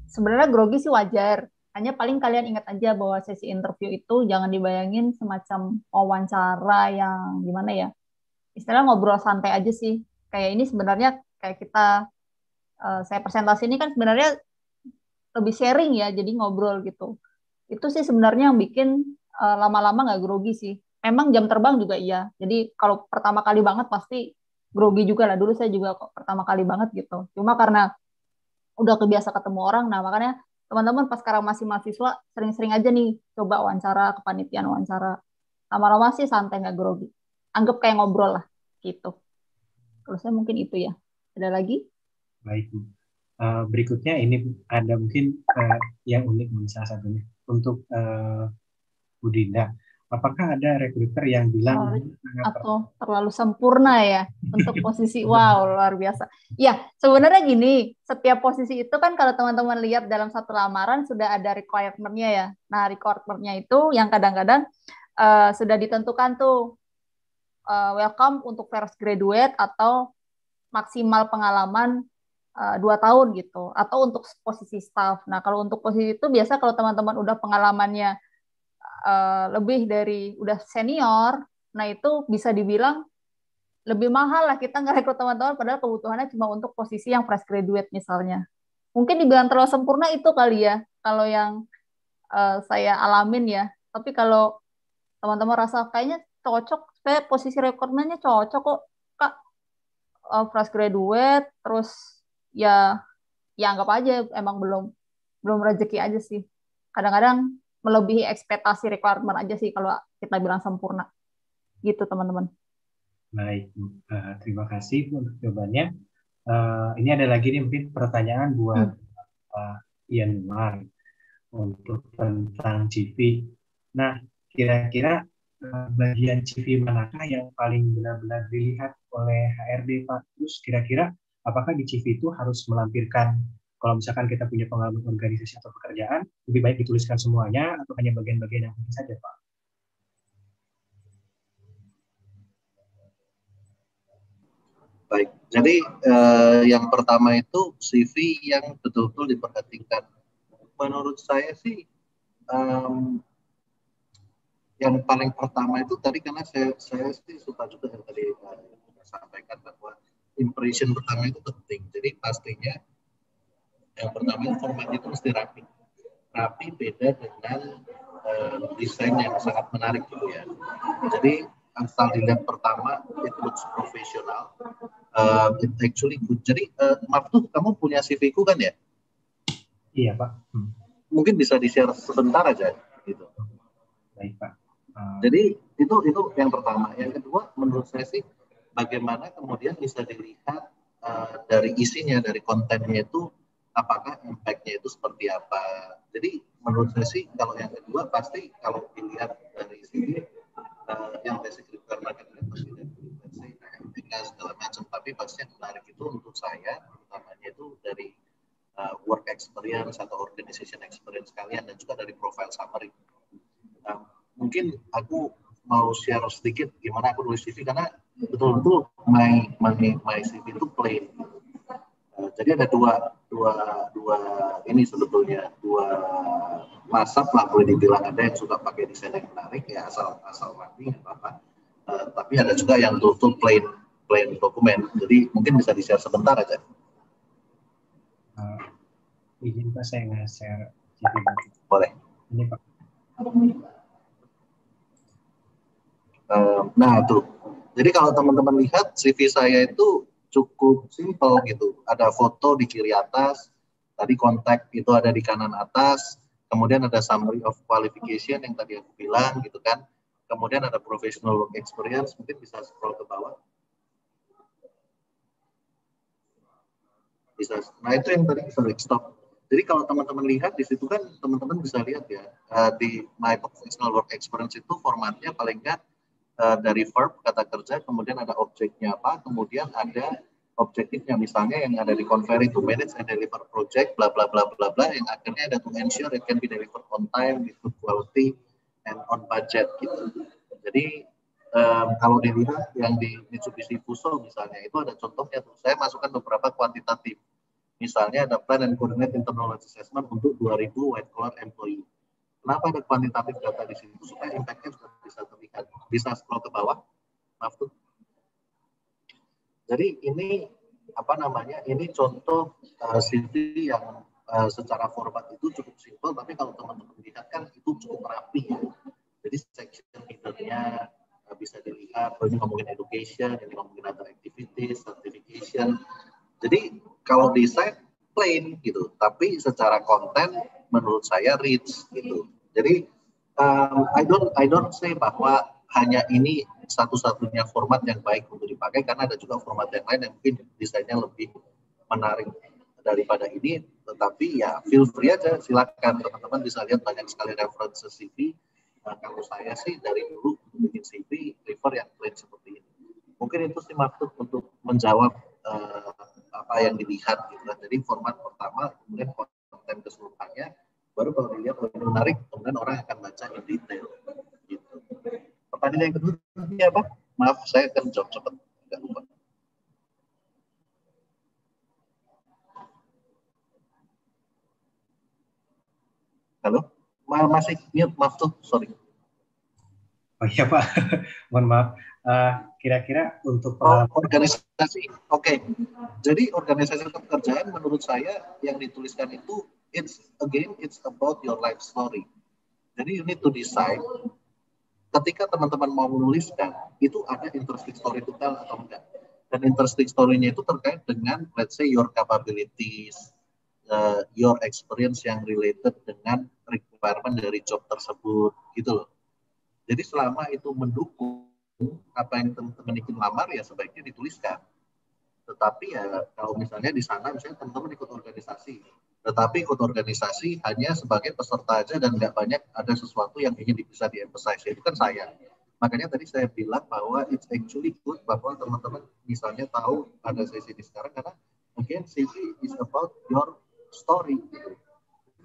Sebenarnya grogi sih wajar. Hanya paling kalian ingat aja bahwa sesi interview itu jangan dibayangin semacam wawancara yang gimana ya. Istilahnya ngobrol santai aja sih. Kayak ini sebenarnya kayak kita, saya presentasi ini kan sebenarnya lebih sharing ya, jadi ngobrol gitu. Itu sih sebenarnya yang bikin lama-lama nggak grogi sih. Memang jam terbang juga iya. Jadi kalau pertama kali banget pasti grogi juga lah. Dulu saya juga kok pertama kali banget gitu. Cuma karena udah kebiasa ketemu orang, nah makanya teman-teman pas sekarang masih mahasiswa sering-sering aja nih coba wawancara, kepanitiaan wawancara. Lama-lama sih santai nggak grogi. Anggap kayak ngobrol lah gitu. Terus saya mungkin itu ya. Ada lagi? Baik Bu. Berikutnya ini ada mungkin yang unik salah satunya untuk Bu Dinda. Apakah ada rekruter yang bilang atau terlalu sempurna ya untuk posisi wow luar biasa. Ya sebenarnya gini, setiap posisi itu kan kalau teman-teman lihat dalam satu lamaran sudah ada requirement-nya ya. Nah requirement-nya itu yang kadang-kadang sudah ditentukan tuh welcome untuk fresh graduate atau maksimal pengalaman 2 tahun gitu, atau untuk posisi staff. Nah kalau untuk posisi itu biasa kalau teman-teman udah pengalamannya lebih dari udah senior, nah itu bisa dibilang lebih mahal lah kita ngerekrut teman-teman, padahal kebutuhannya cuma untuk posisi yang fresh graduate misalnya. Mungkin dibilang terlalu sempurna itu kali ya, kalau yang saya alamin ya. Tapi kalau teman-teman rasa kayaknya cocok, kayak posisi rekrutmennya cocok kok Kak, fresh graduate, terus ya anggap aja emang belum rezeki aja sih. Kadang-kadang melebihi ekspektasi requirement aja sih kalau kita bilang sempurna. Gitu teman-teman. Baik, terima kasih untuk jawabannya. Ini ada lagi nih mungkin pertanyaan buat Ian Mar untuk tentang CV. Nah, kira-kira bagian CV manakah yang paling benar-benar dilihat oleh HRD Pak? Terus kira-kira apakah di CV itu harus melampirkan kalau misalkan kita punya pengalaman organisasi atau pekerjaan, lebih baik dituliskan semuanya atau hanya bagian-bagian yang penting saja, Pak? Baik, jadi yang pertama itu CV yang betul-betul diperhatikan. Menurut saya sih yang paling pertama itu tadi karena saya sih suka juga yang tadi sampaikan bahwa impression pertama itu penting. Jadi pastinya yang pertama formatnya itu mesti rapi. Rapi beda dengan desain yang sangat menarik gitu ya. Jadi asal dilihat pertama, it looks professional. It actually good. Jadi, maaf tuh, kamu punya CV ku kan ya? Iya, Pak. Mungkin bisa di-share sebentar aja, gitu. Baik, Pak. Jadi itu yang pertama. Yang kedua, menurut saya sih, bagaimana kemudian bisa dilihat dari isinya, dari kontennya itu, apakah impact-nya itu seperti apa. Jadi menurut saya sih, kalau yang kedua pasti kalau dilihat dari sini, yang basic requirement pasti dari etika segala macam. Tapi pasti yang menarik itu untuk saya, utamanya itu dari work experience atau organization experience kalian dan juga dari profile summary. Mungkin aku mau share sedikit gimana aku nulis CV karena betul-betul my CV itu plain. Jadi ada dua ini sebetulnya dua WhatsApp lah boleh dibilang, ada yang suka pakai desain yang menarik ya asal rapi nggak apa-apa. Tapi ada juga yang betul-betul plain dokumen. Jadi mungkin bisa di-share sebentar aja. Izin Pak, saya nge-share CV. Boleh. Ini Pak. Nah tuh. Jadi kalau teman-teman lihat CV saya itu cukup simple gitu. Ada foto di kiri atas, tadi kontak itu ada di kanan atas, kemudian ada summary of qualification yang tadi aku bilang gitu kan. Kemudian ada professional work experience, mungkin bisa scroll ke bawah. Bisa. Nah itu yang tadi bisa stop. Jadi kalau teman-teman lihat di situ kan teman-teman bisa lihat ya, di my professional work experience itu formatnya paling nggak dari verb, kata kerja, kemudian ada objeknya apa, kemudian ada objektifnya, misalnya yang ada di convert to manage and deliver project, bla bla bla bla bla, yang akhirnya ada to ensure it can be delivered on time, with good quality, and on budget gitu. Jadi kalau dilihat yang di Mitsubishi Fuso misalnya, itu ada contohnya tuh, saya masukkan beberapa kuantitatif. Misalnya ada plan and coordinate internal assessment untuk 2.000 white collar employee. Kenapa ada kuantitatif data di sini? Supaya impact-nya juga bisa terlihat. Bisa scroll ke bawah. Maaf tuh. Jadi ini apa namanya? Ini contoh CV yang secara format itu cukup simpel, tapi kalau teman-teman lihat kan itu cukup rapi ya. Jadi section leader-nya bisa dilihat. Ini ngomongin education, ini ngomongin other activities, certification. Jadi kalau desain plain gitu, tapi secara konten menurut saya rich gitu. Jadi I don't say bahwa hanya ini satu-satunya format yang baik untuk dipakai, karena ada juga format yang lain yang mungkin desainnya lebih menarik daripada ini. Tetapi ya feel free aja, silakan teman-teman bisa lihat banyak sekali referensi CV. Kalau saya sih dari dulu bikin CV prefer yang plain seperti ini. Mungkin itu sih maksud untuk menjawab apa yang dilihat gitu. Jadi format pertama, kemudian konten keseluruhannya. Baru kalau dilihat lebih menarik, kemudian orang akan baca in detail. Gitu. Pertanyaan yang kedua ini apa? Maaf, saya akan jawab cepat, nggak lupa. Halo, masih mute, maaf tuh, sorry. Oh iya Pak, mohon maaf. Kira-kira untuk organisasi, oke. Jadi organisasi pekerjaan menurut saya yang dituliskan itu it's about your life story. Jadi you need to decide ketika teman-teman mau menuliskan itu ada interesting story to tell atau enggak. Dan interesting story-nya itu terkait dengan let's say your capabilities, your experience yang related dengan requirement dari job tersebut gitu loh. Jadi selama itu mendukung apa yang teman-teman ingin lamar ya sebaiknya dituliskan. Tetapi ya kalau misalnya di sana misalnya teman-teman ikut organisasi, tetapi ikut organisasi hanya sebagai peserta aja dan nggak banyak ada sesuatu yang ingin bisa di-emphasize, itu kan sayang. Makanya tadi saya bilang bahwa it's actually good bahwa teman-teman misalnya tahu ada sesi ini sekarang, karena again CV is about your story gitu.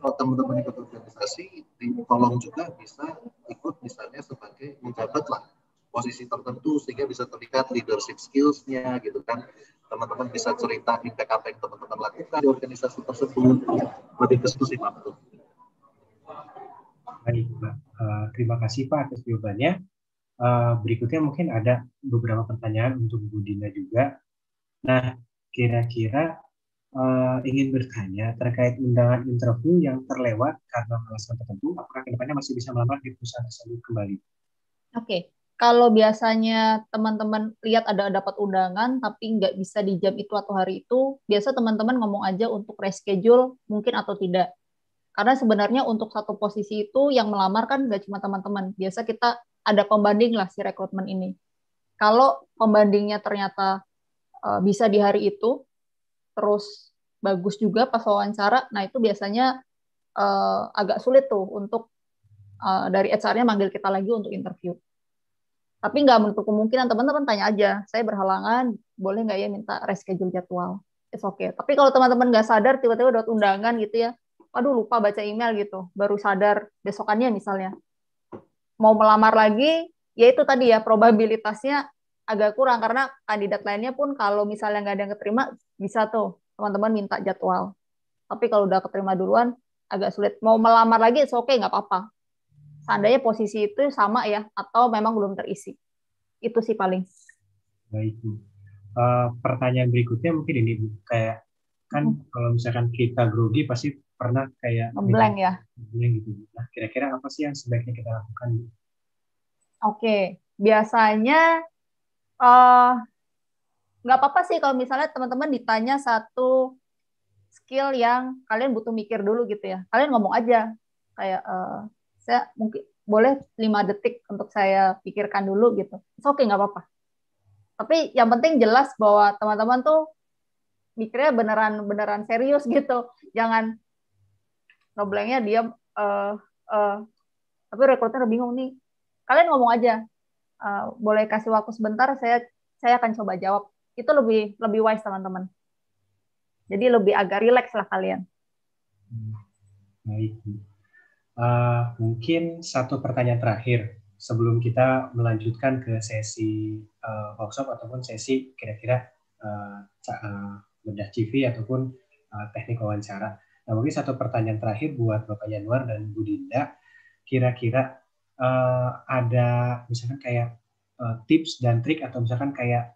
Kalau teman-teman ikut organisasi, tolong juga bisa ikut misalnya sebagai menjabat lah posisi tertentu sehingga bisa terlihat leadership skills-nya gitu kan. Teman-teman bisa cerita impact apa yang teman-teman lakukan di organisasi tersebut. Lebih ke situ sih Pak. Baik Pak, terima kasih Pak atas jawabannya. Berikutnya mungkin ada beberapa pertanyaan untuk Bu Dina juga. Nah, kira-kira ingin bertanya terkait undangan interview yang terlewat karena alasan tertentu, apakah kedepannya masih bisa melamar di perusahaan tersebut kembali? Oke. kalau biasanya teman-teman lihat ada dapat undangan tapi nggak bisa di jam itu atau hari itu, biasa teman-teman ngomong aja untuk reschedule mungkin atau tidak. Karena sebenarnya untuk satu posisi itu yang melamar kan nggak cuma teman-teman. Biasa kita ada pembanding lah si rekrutmen ini. Kalau pembandingnya ternyata bisa di hari itu, terus bagus juga pas wawancara, nah itu biasanya agak sulit tuh untuk dari HR-nya manggil kita lagi untuk interview. Tapi nggak menutup kemungkinan teman-teman tanya aja, saya berhalangan, boleh nggak ya minta reschedule jadwal? It's okay. Tapi kalau teman-teman nggak sadar, tiba-tiba dapat undangan gitu ya, aduh lupa baca email gitu, baru sadar besokannya misalnya, mau melamar lagi, ya itu tadi ya, probabilitasnya agak kurang, karena kandidat lainnya pun kalau misalnya nggak ada yang keterima, bisa tuh teman-teman minta jadwal. Tapi kalau udah keterima duluan, agak sulit. Mau melamar lagi, it's okay, nggak apa-apa. Seandainya posisi itu sama ya, atau memang belum terisi. Itu sih paling. Baik, Bu. Pertanyaan berikutnya mungkin ini, Bu. Kayak, kan kalau misalkan kita grogi, pasti pernah kayak ngeblank ya. Ngeblank gitu. Nah, kira-kira apa sih yang sebaiknya kita lakukan, Bu? Oke, biasanya nggak apa-apa sih kalau misalnya teman-teman ditanya satu skill yang kalian butuh mikir dulu gitu ya. Kalian ngomong aja, kayak saya mungkin boleh 5 detik untuk saya pikirkan dulu gitu. Oke, nggak apa-apa. Tapi yang penting jelas bahwa teman-teman tuh mikirnya beneran serius gitu. Jangan ngeblanknya diam. Tapi rekruter bingung nih. Kalian ngomong aja. Boleh kasih waktu sebentar. Saya akan coba jawab. Itu lebih wise teman-teman. Jadi lebih agak rileks lah kalian. Baik. Mungkin satu pertanyaan terakhir sebelum kita melanjutkan ke sesi workshop ataupun sesi kira-kira bedah CV ataupun teknik wawancara. Nah, mungkin satu pertanyaan terakhir buat Bapak Yanuar dan Bu Dinda, kira-kira ada misalkan kayak tips dan trik atau misalkan kayak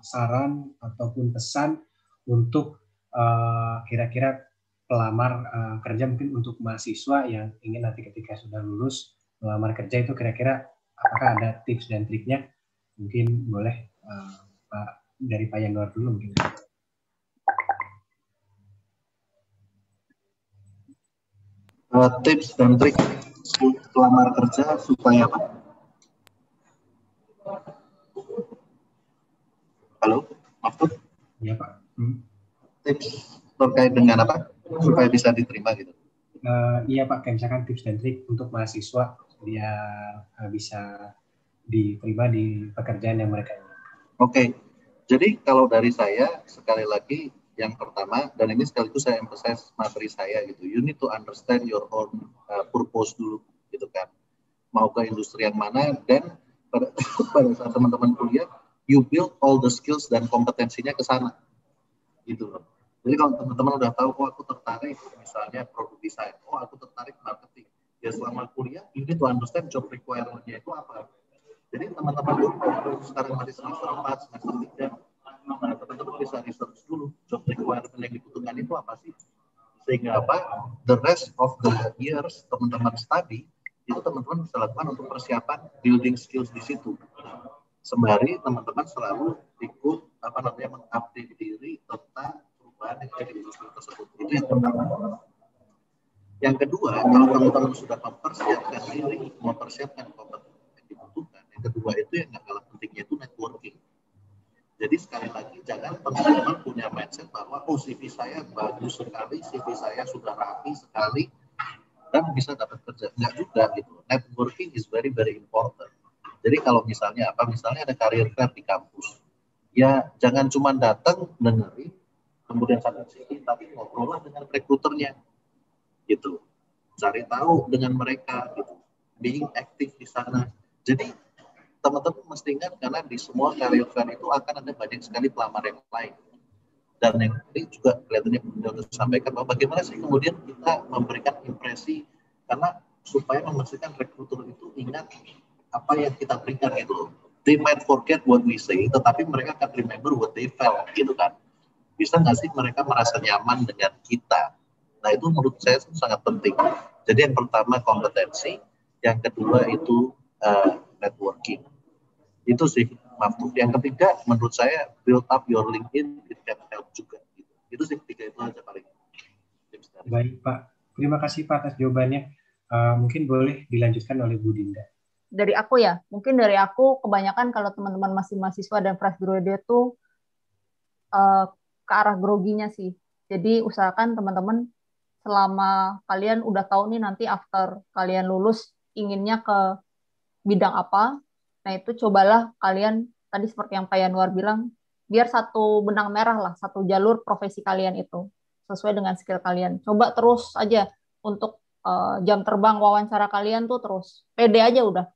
saran ataupun pesan untuk kira-kira pelamar kerja, mungkin untuk mahasiswa yang ingin nanti ketika sudah lulus melamar kerja, itu kira-kira apakah ada tips dan triknya? Mungkin boleh dari Pak Yanuar dulu mungkin. Tips dan trik pelamar kerja supaya apa? Halo, Mahfud? Iya, Pak. Tips terkait dengan apa? Supaya bisa diterima gitu. Iya, Pak, kayak misalkan tips dan trik untuk mahasiswa biar bisa diterima di pekerjaan yang mereka inginkan. Oke. Jadi kalau dari saya sekali lagi yang pertama, dan ini sekaligus saya emphasize materi saya gitu, you need to understand your own purpose dulu gitu kan. Mau ke industri yang mana, dan pada saat teman-teman kuliah, you build all the skills dan kompetensinya ke sana gitu loh. Jadi kalau teman-teman udah tahu, oh aku tertarik misalnya produk desain, oh aku tertarik marketing, ya selama kuliah you need to understand job requirement-nya itu apa. Jadi teman-teman sekarang masih semester 4, semester 3, nah teman-teman bisa research dulu job requirement yang dibutuhkan itu apa sih, sehingga apa, the rest of the years teman-teman study itu teman-teman bisa lakukan untuk persiapan building skills di situ, sembari teman-teman selalu ikut mengupdate diri tentang perubahan yang ada di industri tersebut. Itu yang pertama. Yang kedua, kalau teman-teman sudah mempersiapkan diri, mempersiapkan kompetensi yang dibutuhkan, yang kedua itu yang nggak kalah pentingnya itu networking. Jadi sekali lagi, jangan teman-teman punya mindset bahwa oh CV saya bagus sekali, CV saya sudah rapi sekali, dan bisa dapat kerja. Nggak juga gitu. Networking is very very important. Jadi kalau misalnya ada career fair di kampus, ya jangan cuma datang dengerin, kemudian sampai CV, tapi ngobrol dengan rekruternya, gitu. Cari tahu dengan mereka, gitu. Being active di sana. Jadi teman-teman mesti ingat, karena di semua career fair itu akan ada banyak sekali pelamar yang lain. Dan yang ini juga kelihatannya untuk sampaikan bahwa bagaimana sih kemudian kita memberikan impresi, karena supaya memastikan rekruter itu ingat apa yang kita berikan gitu. They might forget what we say, tetapi mereka akan remember what they felt gitu kan. Bisa nggak sih mereka merasa nyaman dengan kita? Nah itu menurut saya sangat penting. Jadi yang pertama kompetensi, yang kedua itu networking. Itu sih, Mahfud. Yang ketiga, menurut saya build up your LinkedIn, it can help juga. Gitu. Itu sih tiga itu aja paling. Baik Pak, terima kasih Pak atas jawabannya. Mungkin boleh dilanjutkan oleh Bu Dinda. Dari aku ya, mungkin dari aku kebanyakan kalau teman-teman masih mahasiswa dan fresh graduate tuh ke arah groginya sih. Jadi usahakan teman-teman selama kalian udah tahu nih nanti after kalian lulus inginnya ke bidang apa, nah itu cobalah kalian tadi seperti yang Pak Yanuar bilang, biar satu benang merah lah, satu jalur profesi kalian itu sesuai dengan skill kalian. Coba terus aja untuk jam terbang wawancara kalian tuh terus pede aja udah.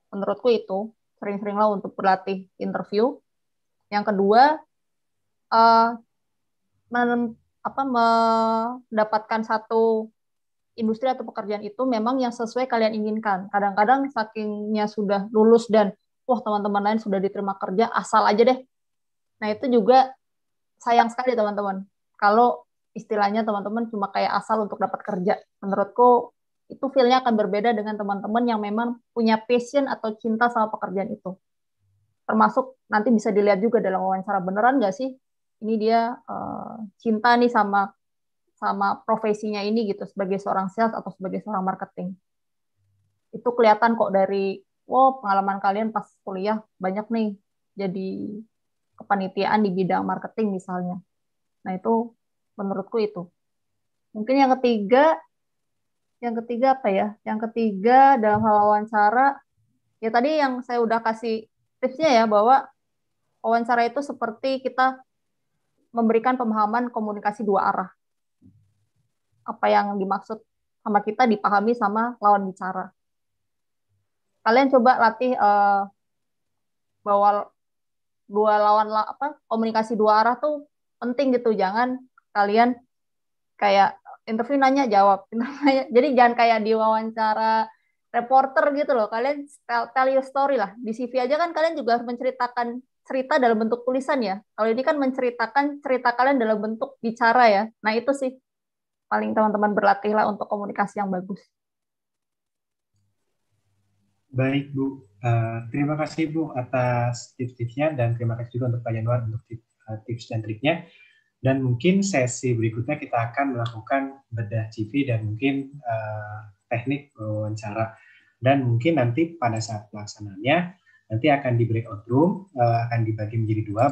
Menurutku itu sering-seringlah untuk berlatih interview. Yang kedua, mendapatkan satu industri atau pekerjaan itu memang yang sesuai kalian inginkan. Kadang-kadang sakingnya sudah lulus dan wah teman-teman lain sudah diterima kerja, asal aja deh. Nah itu juga sayang sekali teman-teman. Kalau istilahnya teman-teman cuma kayak asal untuk dapat kerja. Menurutku itu feel-nya akan berbeda dengan teman-teman yang memang punya passion atau cinta sama pekerjaan itu. Termasuk nanti bisa dilihat juga dalam wawancara, beneran nggak sih ini dia cinta nih sama profesinya ini gitu sebagai seorang sales atau sebagai seorang marketing. Itu kelihatan kok dari pengalaman kalian pas kuliah banyak nih jadi kepanitiaan di bidang marketing misalnya. Nah itu menurutku itu. Mungkin yang ketiga apa ya? Yang ketiga dalam hal wawancara, ya tadi yang saya udah kasih tipsnya ya, bahwa wawancara itu seperti kita memberikan pemahaman komunikasi dua arah. Apa yang dimaksud sama kita dipahami sama lawan bicara. Kalian coba latih bahwa komunikasi dua arah tuh penting gitu. Jangan kalian kayak interview nanya jawab. Jadi jangan kayak di wawancara reporter gitu loh. Kalian tell your story lah. Di CV aja kan kalian juga harus menceritakan cerita dalam bentuk tulisan ya. Kalau ini kan menceritakan cerita kalian dalam bentuk bicara ya. Nah itu sih paling teman-teman berlatihlah untuk komunikasi yang bagus. Baik Bu, terima kasih Bu atas tips-tipsnya dan terima kasih juga untuk Pak Yanuar untuk tips dan triknya. Dan mungkin sesi berikutnya kita akan melakukan bedah CV dan mungkin teknik wawancara. Dan mungkin nanti pada saat pelaksanaannya nanti akan di breakout room, akan dibagi menjadi dua.